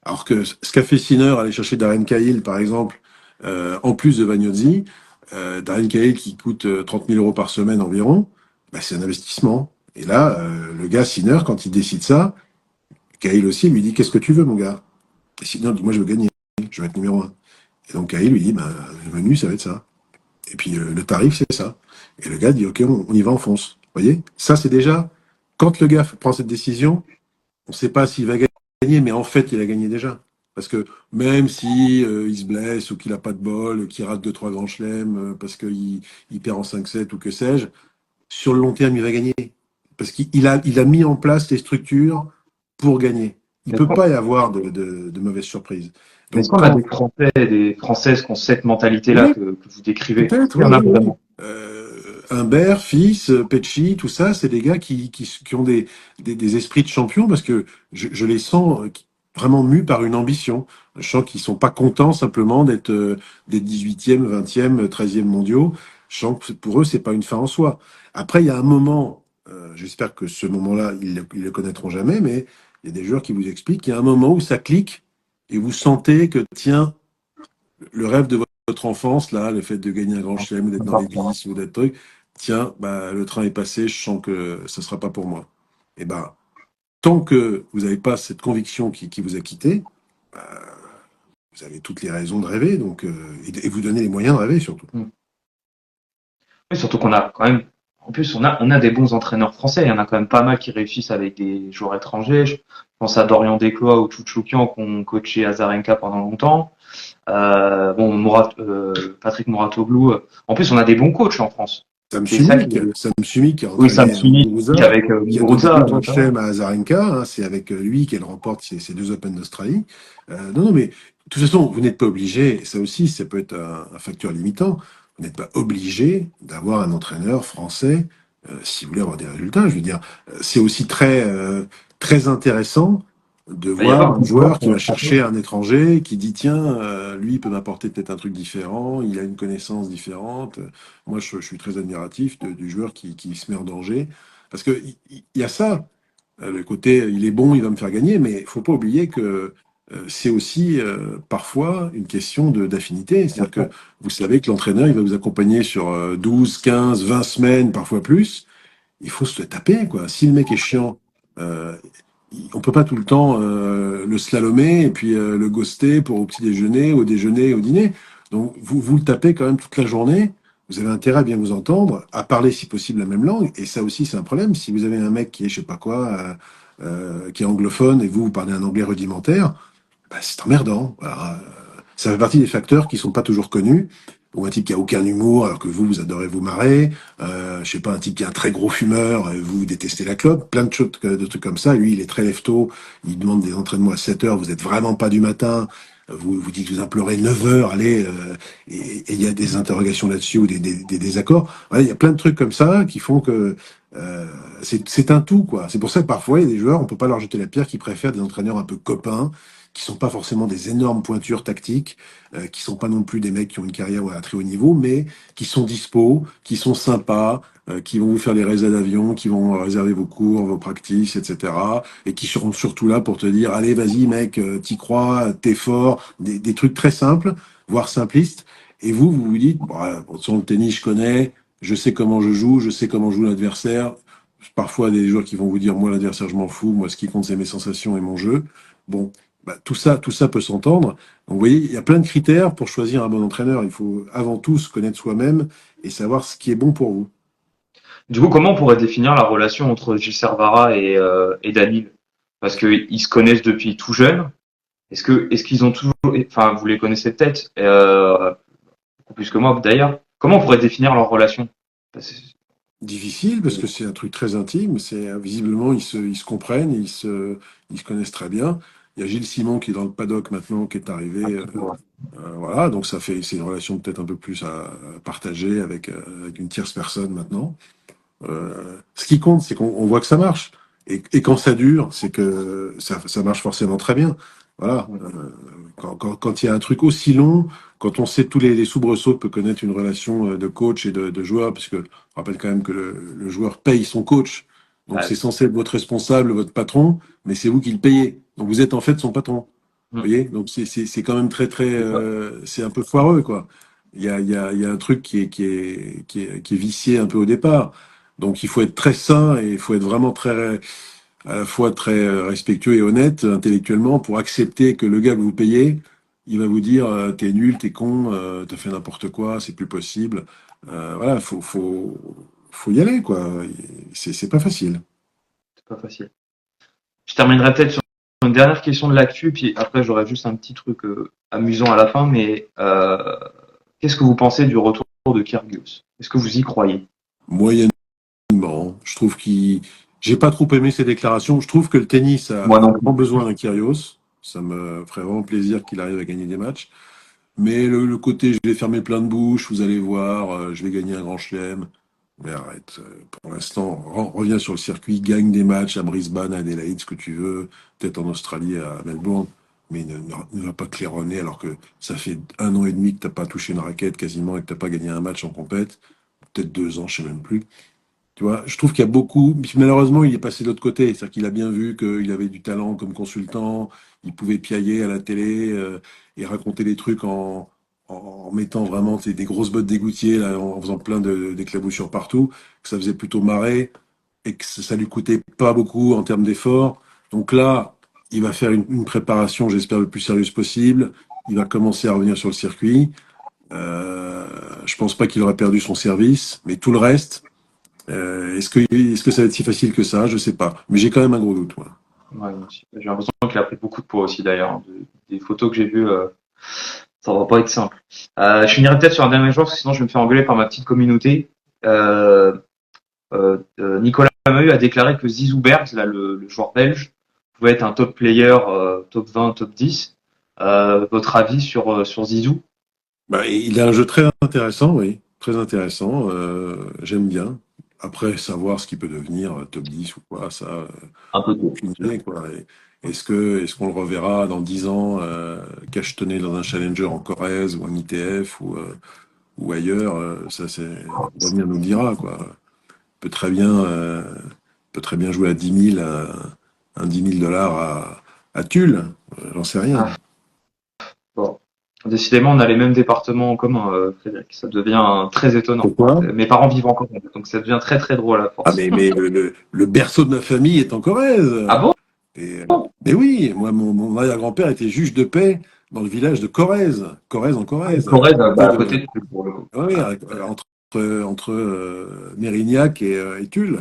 Alors que ce qu'a fait Sinner, aller chercher Darren Cahill, par exemple, en plus de Vagnozzi, Darren Cahill qui coûte 30 000 euros par semaine environ, bah, c'est un investissement. Et là, le gars Sinner, quand il décide ça, Cahill aussi lui dit, qu'est-ce que tu veux, mon gars? Et Sinner dit, moi, je veux gagner, je veux être numéro 1. Et donc Cahill lui dit, bah, le menu, ça va être ça. Et puis le tarif, c'est ça. Et le gars dit, ok, on y va, on fonce. Vous voyez? Ça, c'est déjà, quand le gars prend cette décision, on ne sait pas s'il va gagner, mais en fait, il a gagné déjà. Parce que même si il se blesse ou qu'il n'a pas de bol, qu'il rate 2-3 grands chelems, parce qu'il perd en 5-7 ou que sais-je, sur le long terme, il va gagner. Parce qu'il a mis en place les structures pour gagner. Il ne peut pas y avoir de mauvaises surprises. Mais est-ce Donc, qu'on a des Français et des Françaises qui ont cette mentalité-là oui, que vous décrivez? peut-être, Il y en oui, a oui, oui. vraiment. Humbert, Fils, Pecci, tout ça, c'est des gars qui ont des esprits de champion parce que je les sens vraiment mus par une ambition. Je sens qu'ils sont pas contents simplement d'être des 18e, 20e, 13e mondiaux. Je sens que pour eux, c'est pas une fin en soi. Après, il y a un moment, j'espère que ce moment-là, ils le connaîtront jamais, mais il y a des joueurs qui vous expliquent qu'il y a un moment où ça clique et vous sentez que, tiens, le rêve de votre enfance, là, le fait de gagner un grand chelem, ou d'être dans les 10 ou d'être truc, tiens, bah, le train est passé, je sens que ce ne sera pas pour moi. Et ben, tant que vous n'avez pas cette conviction qui vous a quitté, bah, vous avez toutes les raisons de rêver, donc, et vous donnez les moyens de rêver surtout. Oui, surtout qu'on a quand même, en plus, on a des bons entraîneurs français. Il y en a quand même pas mal qui réussissent avec des joueurs étrangers. Je pense à Dorian Desclois ou Chouchoukian qui ont coaché Azarenka pendant longtemps. Bon, Patrick Mouratoglou. En plus, on a des bons coachs en France. Sam C'est ça qui Sumik, Sam Sumik qui a Oui, Sam entraîné Sumik Muguruza, avec qui a donné Muguruza, deux grands notamment. chelems à Azarenka, hein, c'est avec lui qu'elle remporte ces 2 Open d'Australie. Non, mais de toute façon, vous n'êtes pas obligé, et ça aussi, ça peut être un facteur limitant, vous n'êtes pas obligé d'avoir un entraîneur français si vous voulez avoir des résultats. Je veux dire, c'est aussi très intéressant de Il y a pas voir un beaucoup de joueurs joueur qui qui va ont chercher un étranger, qui dit tiens, lui il peut m'apporter peut-être un truc différent, il a une connaissance différente. Moi je suis très admiratif du joueur qui se met en danger. Parce que il y a ça, le côté il est bon, il va me faire gagner, mais il faut pas oublier que c'est aussi parfois une question d'affinité. C'est-à-dire que vous savez que l'entraîneur il va vous accompagner sur 12, 15, 20 semaines, parfois plus. Il faut se le taper, quoi. Si le mec est chiant, euh, on peut pas tout le temps le slalomer et puis le ghoster pour au petit déjeuner, au déjeuner, au dîner. Donc vous le tapez quand même toute la journée. Vous avez intérêt à bien vous entendre, à parler si possible la même langue. Et ça aussi, c'est un problème. Si vous avez un mec qui est, je sais pas quoi, qui est anglophone et vous parlez un anglais rudimentaire, bah, c'est emmerdant. Voilà. Ça fait partie des facteurs qui sont pas toujours connus. Ou un type qui a aucun humour alors que vous adorez vous marrer. Je sais pas, un type qui est un très gros fumeur et vous détestez la clope. Plein de choses, de trucs comme ça. Lui, il est très lève-tôt. Il demande des entraînements à 7 heures. Vous êtes vraiment pas du matin. Vous dites que vous implorez 9 heures. Allez, et il y a des interrogations là-dessus ou des désaccords. Voilà, il y a plein de trucs comme ça qui font que c'est un tout, quoi. C'est pour ça que parfois, il y a des joueurs, on peut pas leur jeter la pierre, qui préfèrent des entraîneurs un peu copains, qui sont pas forcément des énormes pointures tactiques, qui sont pas non plus des mecs qui ont une carrière à très haut niveau, mais qui sont dispo, qui sont sympas, qui vont vous faire les résas d'avion, qui vont réserver vos cours, vos practices, etc. Et qui seront surtout là pour te dire, allez, vas-y, mec, t'y crois, t'es fort, des trucs très simples, voire simplistes. Et vous dites, bon, sur le tennis, je connais, je sais comment je joue, je sais comment joue l'adversaire. Parfois, des joueurs qui vont vous dire, moi, l'adversaire, je m'en fous, moi, ce qui compte, c'est mes sensations et mon jeu. Bon, tout ça peut s'entendre. Donc, vous voyez, il y a plein de critères pour choisir un bon entraîneur. Il faut avant tout se connaître soi-même et savoir ce qui est bon pour vous. Du coup, comment on pourrait définir la relation entre Gilles Servara et Danil? Parce qu'ils se connaissent depuis tout jeune. Est-ce qu'ils ont toujours, enfin, vous les connaissez peut-être, beaucoup plus que moi d'ailleurs. Comment on pourrait définir leur relation? Parce que- Difficile parce que c'est un truc très intime. C'est visiblement ils se comprennent, ils se connaissent très bien. Il y a Gilles Simon qui est dans le paddock maintenant, qui est arrivé. Voilà, donc c'est une relation peut-être un peu plus à partager avec une tierce personne maintenant. Ce qui compte, c'est qu'on voit que ça marche. Et quand ça dure, c'est que ça marche forcément très bien. Voilà. Quand il y a un truc aussi long, quand on sait tous les soubresauts que peut connaître une relation de coach et de joueur, puisque je rappelle quand même que le joueur paye son coach. Donc Ah, c'est censé être votre responsable, votre patron, mais c'est vous qui le payez. Donc vous êtes en fait son patron. Vous mm. voyez? Donc c'est quand même très, c'est un peu foireux, quoi. Il y a un truc qui est vicié un peu au départ. Donc il faut être très sain et il faut être vraiment à la fois très respectueux et honnête intellectuellement pour accepter que le gars que vous payez, il va vous dire t'es nul, t'es con, t'as fait n'importe quoi, c'est plus possible. Voilà, faut y aller, quoi. C'est pas facile. C'est pas facile. Je terminerai peut-être sur une dernière question de l'actu, puis après j'aurai juste un petit truc amusant à la fin, mais qu'est-ce que vous pensez du retour de Kyrgios? Est-ce que vous y croyez? Moyennement, je trouve qu'il, j'ai pas trop aimé ses déclarations. Je trouve que le tennis Moi a non vraiment plus. besoin d'un Kyrgios. Ça me ferait vraiment plaisir qu'il arrive à gagner des matchs. Mais le côté, je vais fermer plein de bouches, vous allez voir, je vais gagner un grand chelem. Mais arrête, pour l'instant, reviens sur le circuit, gagne des matchs à Brisbane, à Adelaide, ce que tu veux, peut-être en Australie, à Melbourne, mais ne va pas claironner alors que ça fait 1 an et demi que t'as pas touché une raquette quasiment et que t'as pas gagné un match en compète, peut-être 2 ans, je sais même plus. Tu vois, je trouve qu'il y a beaucoup, puis malheureusement, il est passé de l'autre côté, c'est-à-dire qu'il a bien vu qu'il avait du talent comme consultant, il pouvait piailler à la télé et raconter des trucs en mettant vraiment des grosses bottes d'égoutier, là, en faisant plein d'éclaboussures partout, que ça faisait plutôt marrer et que ça lui coûtait pas beaucoup en termes d'efforts. Donc là, il va faire une préparation, j'espère, le plus sérieuse possible. Il va commencer à revenir sur le circuit. Je pense pas qu'il aurait perdu son service, mais tout le reste. Est-ce que ça va être si facile que ça? Je sais pas. Mais j'ai quand même un gros doute, moi. Ouais, moi aussi. J'ai l'impression qu'il a pris beaucoup de poids aussi d'ailleurs. Des photos que j'ai vues, ça va pas être simple. Je finirai peut-être sur un dernier joueur, parce que sinon je vais me faire engueuler par ma petite communauté. Nicolas Maheu a déclaré que Zizou Bergs, là, le joueur belge, pouvait être un top player, top 20, top 10. Votre avis sur Zizou? Bah, il a un jeu très intéressant, oui. Très intéressant. J'aime bien. Après, savoir ce qu'il peut devenir, top 10 ou quoi, ça, Un peu tôt. aucune idée, quoi. Est-ce qu'on le reverra dans 10 ans, cachetonné dans un challenger en Corrèze ou en ITF ou ailleurs? Ça, l'avenir nous le dira, quoi. Peut très bien, peut très bien jouer à 10 000, un 10 000 $ à Tulle. J'en sais rien. Ah, bon. Décidément, on a les mêmes départements en commun, Frédéric. Ça devient très étonnant. Pourquoi? Mes parents vivent en Corrèze, donc ça devient très très drôle à Ah, force. mais le berceau de ma famille est en Corrèze. Ah bon? Mais oui, moi, mon arrière-grand-père était juge de paix dans le village de Corrèze. Corrèze en Corrèze. Corrèze, Côté à de, côté de pour le coup. ouais, Ah, entre Mérignac et Tulle.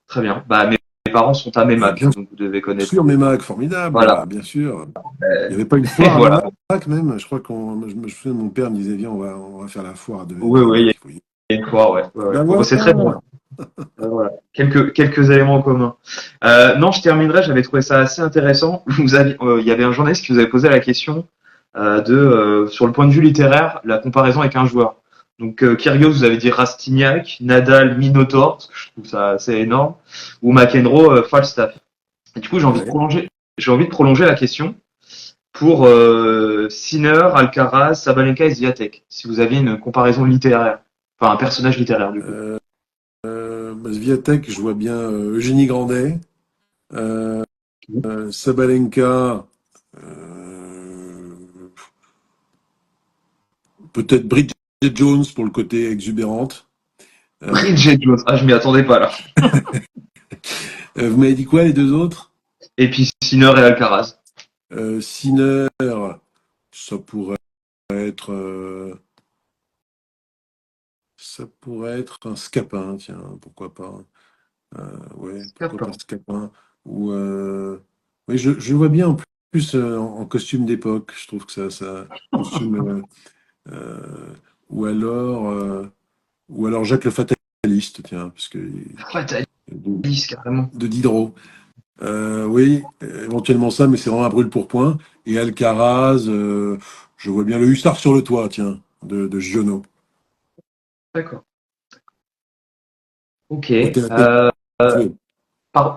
très bien. Bah, mes parents sont à Et Mémac, bien donc vous devez connaître. sûr, Mémac, formidable, Voilà. bien sûr. Il n'y Euh, avait pas une foire à voilà. Mémac même. Je crois je me souviens de mon père me disait, viens, on va faire la foire Oui, oui, il y Mémac. a une fois, ouais. Ouais, ouais. Ben Bon, bah, c'est très voilà. drôle. Voilà. Quelques éléments en commun. Non, je terminerai. J'avais trouvé ça assez intéressant. Il y avait un journaliste qui vous avait posé la question sur le point de vue littéraire, la comparaison avec un joueur. Donc Kyrgios, vous avez dit Rastignac, Nadal, Minotaur, parce que je trouve ça assez énorme, ou McEnroe, Falstaff. Et du coup, Ouais. j'ai envie de prolonger la question pour Sinner, Alcaraz, Sabalenka et Swiatek. Si vous aviez une comparaison littéraire, enfin un personnage littéraire du coup. Swiatek, je vois bien Eugénie Grandet. Euh, Sabalenka, euh, peut-être Bridget Jones pour le côté exubérante. Euh, Bridget Jones. Ah, je m'y attendais pas là. vous m'avez dit quoi les deux autres? Et puis Sinner et Alcaraz. Sinner, ça pourrait être, un Scapin, tiens, pourquoi pas. Ouais, pourquoi pas Scapin. Scapin. Ou oui, je vois bien en plus en costume d'époque. Je trouve que ça costume. Euh, ou alors, Jacques le Fataliste, tiens, parce que de, Fataliste, carrément. de Diderot. Oui, éventuellement ça, mais c'est vraiment un brûle-pourpoint. Et Alcaraz, je vois bien le hussard sur le toit, tiens, de Giono. D'accord. Ok. Côté impétueux. Par-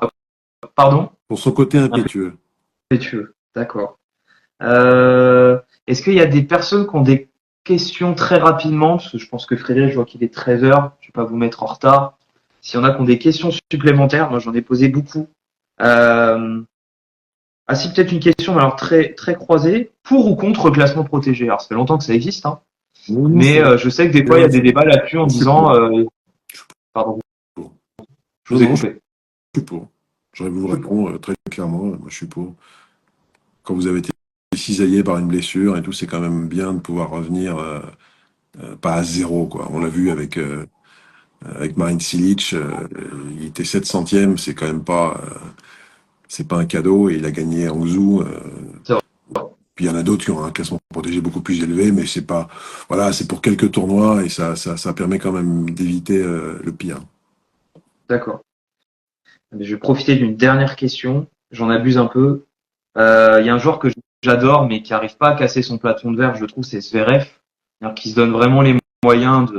pardon? Pour son côté impétueux. Impétueux. D'accord. Est-ce qu'il y a des personnes qui ont des questions très rapidement? Parce que je pense que Frédéric, je vois qu'il est 13 heures. Je ne vais pas vous mettre en retard. S'il y en a qui ont des questions supplémentaires, moi j'en ai posé beaucoup. Euh, Ah si, peut-être une question, mais alors très très croisée. Pour ou contre classement protégé? Alors ça fait longtemps que ça existe, hein. Non, non, Mais je sais que des fois il y a des débats là-dessus en je suis disant, pour. pardon, Pour. je Non, vous ai non, coupé. je suis pour. J'aurais voulu vous répondre très clairement. Moi, je suis pour. Quand vous avez été cisaillé par une blessure et tout, c'est quand même bien de pouvoir revenir, pas à zéro, quoi. On l'a vu avec Marin Cilic, il était 700e, c'est pas un cadeau et il a gagné Hangzhou. C'est vrai. Puis il y en a d'autres qui ont un classement protégé beaucoup plus élevé, mais c'est pas, voilà, c'est pour quelques tournois et ça permet quand même d'éviter le pire. D'accord. Mais je vais profiter d'une dernière question. J'en abuse un peu. Il y a un joueur que j'adore, mais qui n'arrive pas à casser son plafond de verre, je trouve, c'est Zverev. C'est-à-dire qu'il se donne vraiment les moyens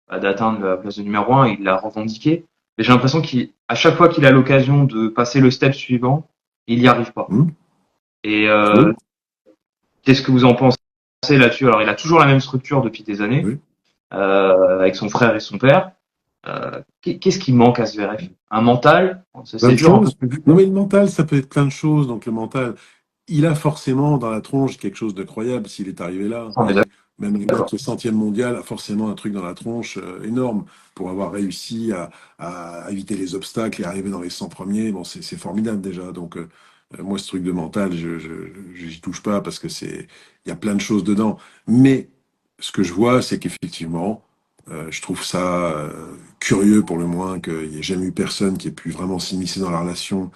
d'atteindre la place de numéro un. Il l'a revendiqué. Mais j'ai l'impression qu'à chaque fois qu'il a l'occasion de passer le step suivant, il n'y arrive pas. Hum. Et Oui, qu'est-ce que vous en pensez là-dessus? Alors, il a toujours la même structure depuis des années, oui. avec son frère et son père. Qu'est-ce qui manque à Zverev? Un mental? Plein C'est de dur un peu. choses. Non, mais le mental, ça peut être plein de choses. Donc le mental, il a forcément dans la tronche quelque chose de croyable s'il est arrivé là. On est Même un gars d'accord. qui est centième mondial a forcément un truc dans la tronche énorme pour avoir réussi à éviter les obstacles et arriver dans les 100 premiers. Bon, c'est formidable déjà. Donc moi, ce truc de mental, j'y touche pas parce que il y a plein de choses dedans. Mais ce que je vois, c'est qu'effectivement, je trouve ça curieux pour le moins qu'il n'y ait jamais eu personne qui ait pu vraiment s'immiscer dans la relation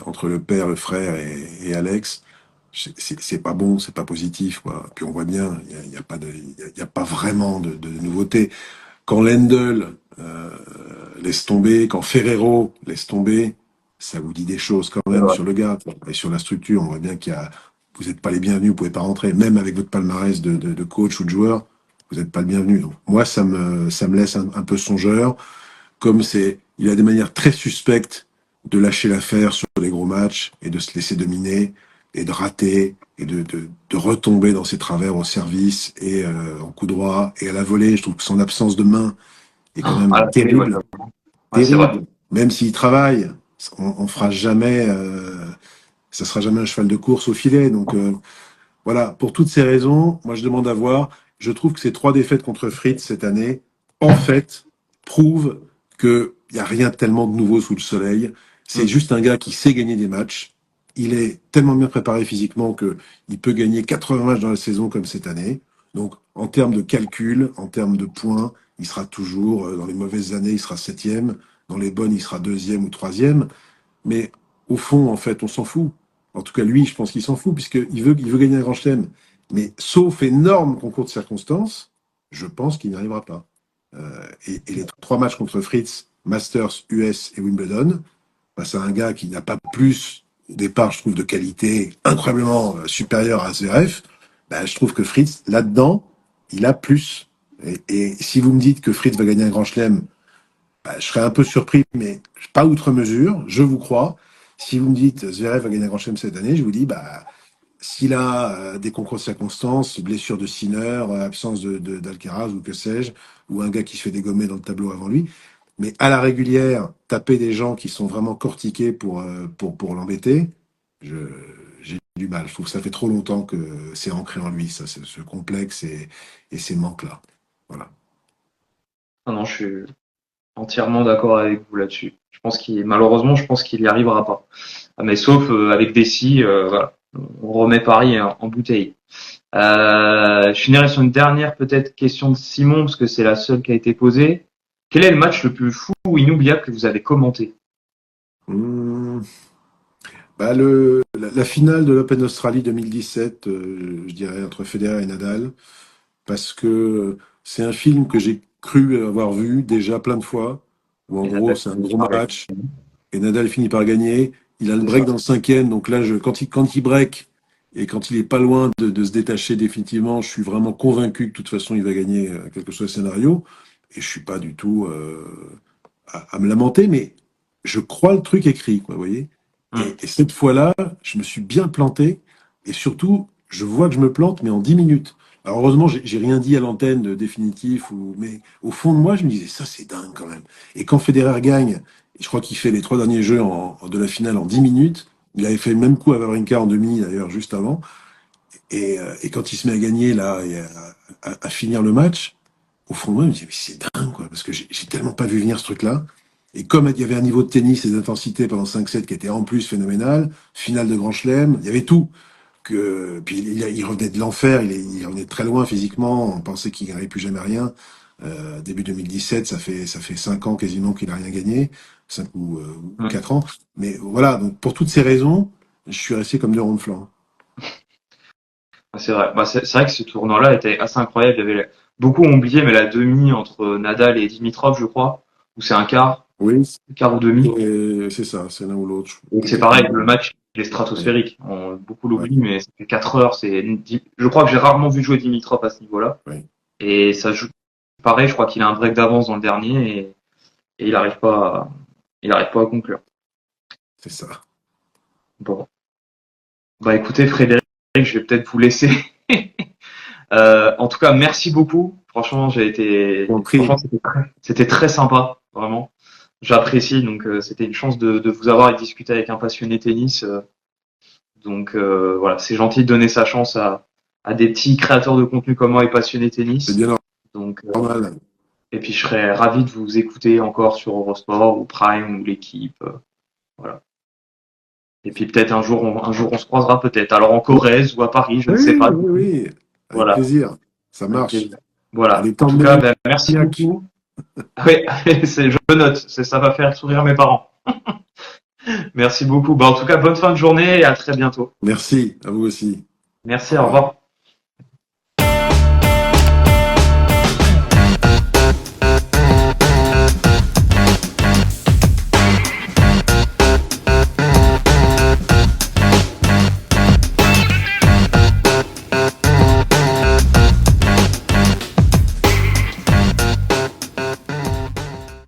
entre le père, le frère et Alex. C'est pas bon, c'est pas positif, quoi. Puis on voit bien, il y a pas il y a pas vraiment de nouveauté. Quand Lendl laisse tomber, quand Ferrero laisse tomber, ça vous dit des choses quand C'est même vrai. sur le gars et sur la structure. On voit bien vous n'êtes pas les bienvenus, vous pouvez pas rentrer, même avec votre palmarès de coach ou de joueur, vous n'êtes pas le bienvenu. Donc, moi, ça me laisse un peu songeur. Comme il a des manières très suspectes de lâcher l'affaire sur les gros matchs et de se laisser dominer et de rater et de retomber dans ses travers au service et en coup droit et à la volée. Je trouve que son absence de main est quand Ah, même la télé, ouais, terrible, ouais, c'est vrai. terrible. Même s'il travaille, on fera jamais, ça sera jamais un cheval de course au filet. Donc voilà, pour toutes ces raisons, moi je demande à voir. Je trouve que ces 3 défaites contre Fritz cette année, en fait, prouvent qu'il n'y a rien tellement de nouveau sous le soleil. C'est Mm. juste un gars qui sait gagner des matchs. Il est tellement bien préparé physiquement qu'il peut gagner 80 matchs dans la saison comme cette année. Donc, en termes de calcul, en termes de points, il sera toujours, dans les mauvaises années, il sera septième. Dans les bonnes, il sera deuxième ou troisième. Mais au fond, en fait, on s'en fout. En tout cas, lui, je pense qu'il s'en fout, il veut gagner un grand chelem. Mais sauf énorme concours de circonstances, je pense qu'il n'y arrivera pas. Et les 3 matchs contre Fritz, Masters, US et Wimbledon, face à un gars qui n'a pas plus, au départ, je trouve, de qualité incroyablement supérieure à Zverev, bah, je trouve que Fritz, là-dedans, il a plus. Et si vous me dites que Fritz va gagner un grand chelem, bah, je serais un peu surpris, mais pas outre mesure, je vous crois. Si vous me dites Zverev va gagner un grand chelem cette année, je vous dis, bah, s'il a des concours de circonstances, blessure de Sinner, absence d'Alcaraz ou que sais-je, ou un gars qui se fait dégommer dans le tableau avant lui, mais à la régulière, taper des gens qui sont vraiment cortiqués pour l'embêter, je, j'ai du mal. Je trouve que ça fait trop longtemps que c'est ancré en lui, ça, ce complexe et ces manques-là. Voilà. Ah non, je suis entièrement d'accord avec vous là-dessus. Malheureusement, je pense qu'il n'y arrivera pas. Ah, mais sauf avec des si, voilà. on remet Paris en bouteille. Je finirai sur une dernière peut-être question de Simon, parce que c'est la seule qui a été posée. Quel est le match le plus fou ou inoubliable que vous avez commenté? Mmh. Bah, la finale de l'Open Australie 2017, je dirais, entre Federer et Nadal, parce que c'est un film que j'ai cru avoir vu déjà plein de fois, où en Et gros Nadal c'est un finit gros par gagner. match, et Nadal finit par gagner. Il a le C'est break ça. dans le cinquième, donc là, quand il break, et quand il est pas loin de se détacher définitivement, je suis vraiment convaincu que de toute façon il va gagner, quel que soit le scénario, et je suis pas du tout à me lamenter, mais je crois le truc écrit, quoi, vous voyez. Hum. Et cette fois-là, je me suis bien planté, et surtout, je vois que je me plante, mais en 10 minutes. Alors heureusement, j'ai rien dit à l'antenne de définitif, mais au fond de moi, je me disais, ça c'est dingue quand même. Et quand Federer gagne, et je crois qu'il fait les 3 derniers jeux de la finale en 10 minutes, il avait fait le même coup à Wawrinka en demi, d'ailleurs, juste avant, et quand il se met à gagner, là, et à finir le match, au fond de moi, je me disais, mais c'est dingue, quoi, parce que j'ai tellement pas vu venir ce truc-là. Et comme il y avait un niveau de tennis et d'intensité pendant 5-7 qui était en plus phénoménal, finale de Grand Chelem, il y avait tout. Puis il revenait de l'enfer, il revenait de très loin physiquement, on pensait qu'il gagnerait plus jamais rien. Début 2017, ça fait 5 ans quasiment qu'il n'a rien gagné, 5 ou Hum. 4 ans. Mais voilà, donc pour toutes ces raisons, je suis resté comme deux ronds de flanc. C'est vrai. Bah, c'est vrai que ce tournoi-là était assez incroyable. Il y avait beaucoup ont oublié, mais la demi entre Nadal et Dimitrov, je crois, où c'est un Oui, quart ou demi. c'est ça, c'est l'un ou l'autre. Et c'est Peut-être pareil, même. le match il est Ouais, stratosphérique. Beaucoup ouais, l'oublient, mais ça fait 4 heures. Je crois que j'ai rarement vu jouer Dimitrov à ce niveau-là. ouais, Et ça joue pareil. Je crois qu'il a un break d'avance dans le dernier et il arrive pas à conclure. c'est ça. Bon. Bah écoutez, Frédéric, je vais peut-être vous laisser. En tout cas, merci beaucoup. Franchement, Compris. c'était très sympa, vraiment. J'apprécie. Donc, c'était une chance de vous avoir et de discuter avec un passionné tennis. Donc, voilà, c'est gentil de donner sa chance à des petits créateurs de contenu comme moi et passionnés C'est tennis. bien Donc, normal. et puis, je serais ravi de vous écouter encore sur Eurosport ou Prime ou l'équipe. Voilà. Et puis, peut-être un jour, on se croisera peut-être. Alors, en Corrèze ou à Paris, je ne sais Oui, pas. oui, oui. Avec Voilà. plaisir. Ça Avec marche. plaisir. Voilà. Allez, En tout cas, t'emmener, ben, merci Cognac. beaucoup. Oui, je note. Ça va faire sourire mes parents. Merci beaucoup. Ben, en tout cas, bonne fin de journée et à très bientôt. Merci, à vous aussi. Au Merci, au revoir. revoir.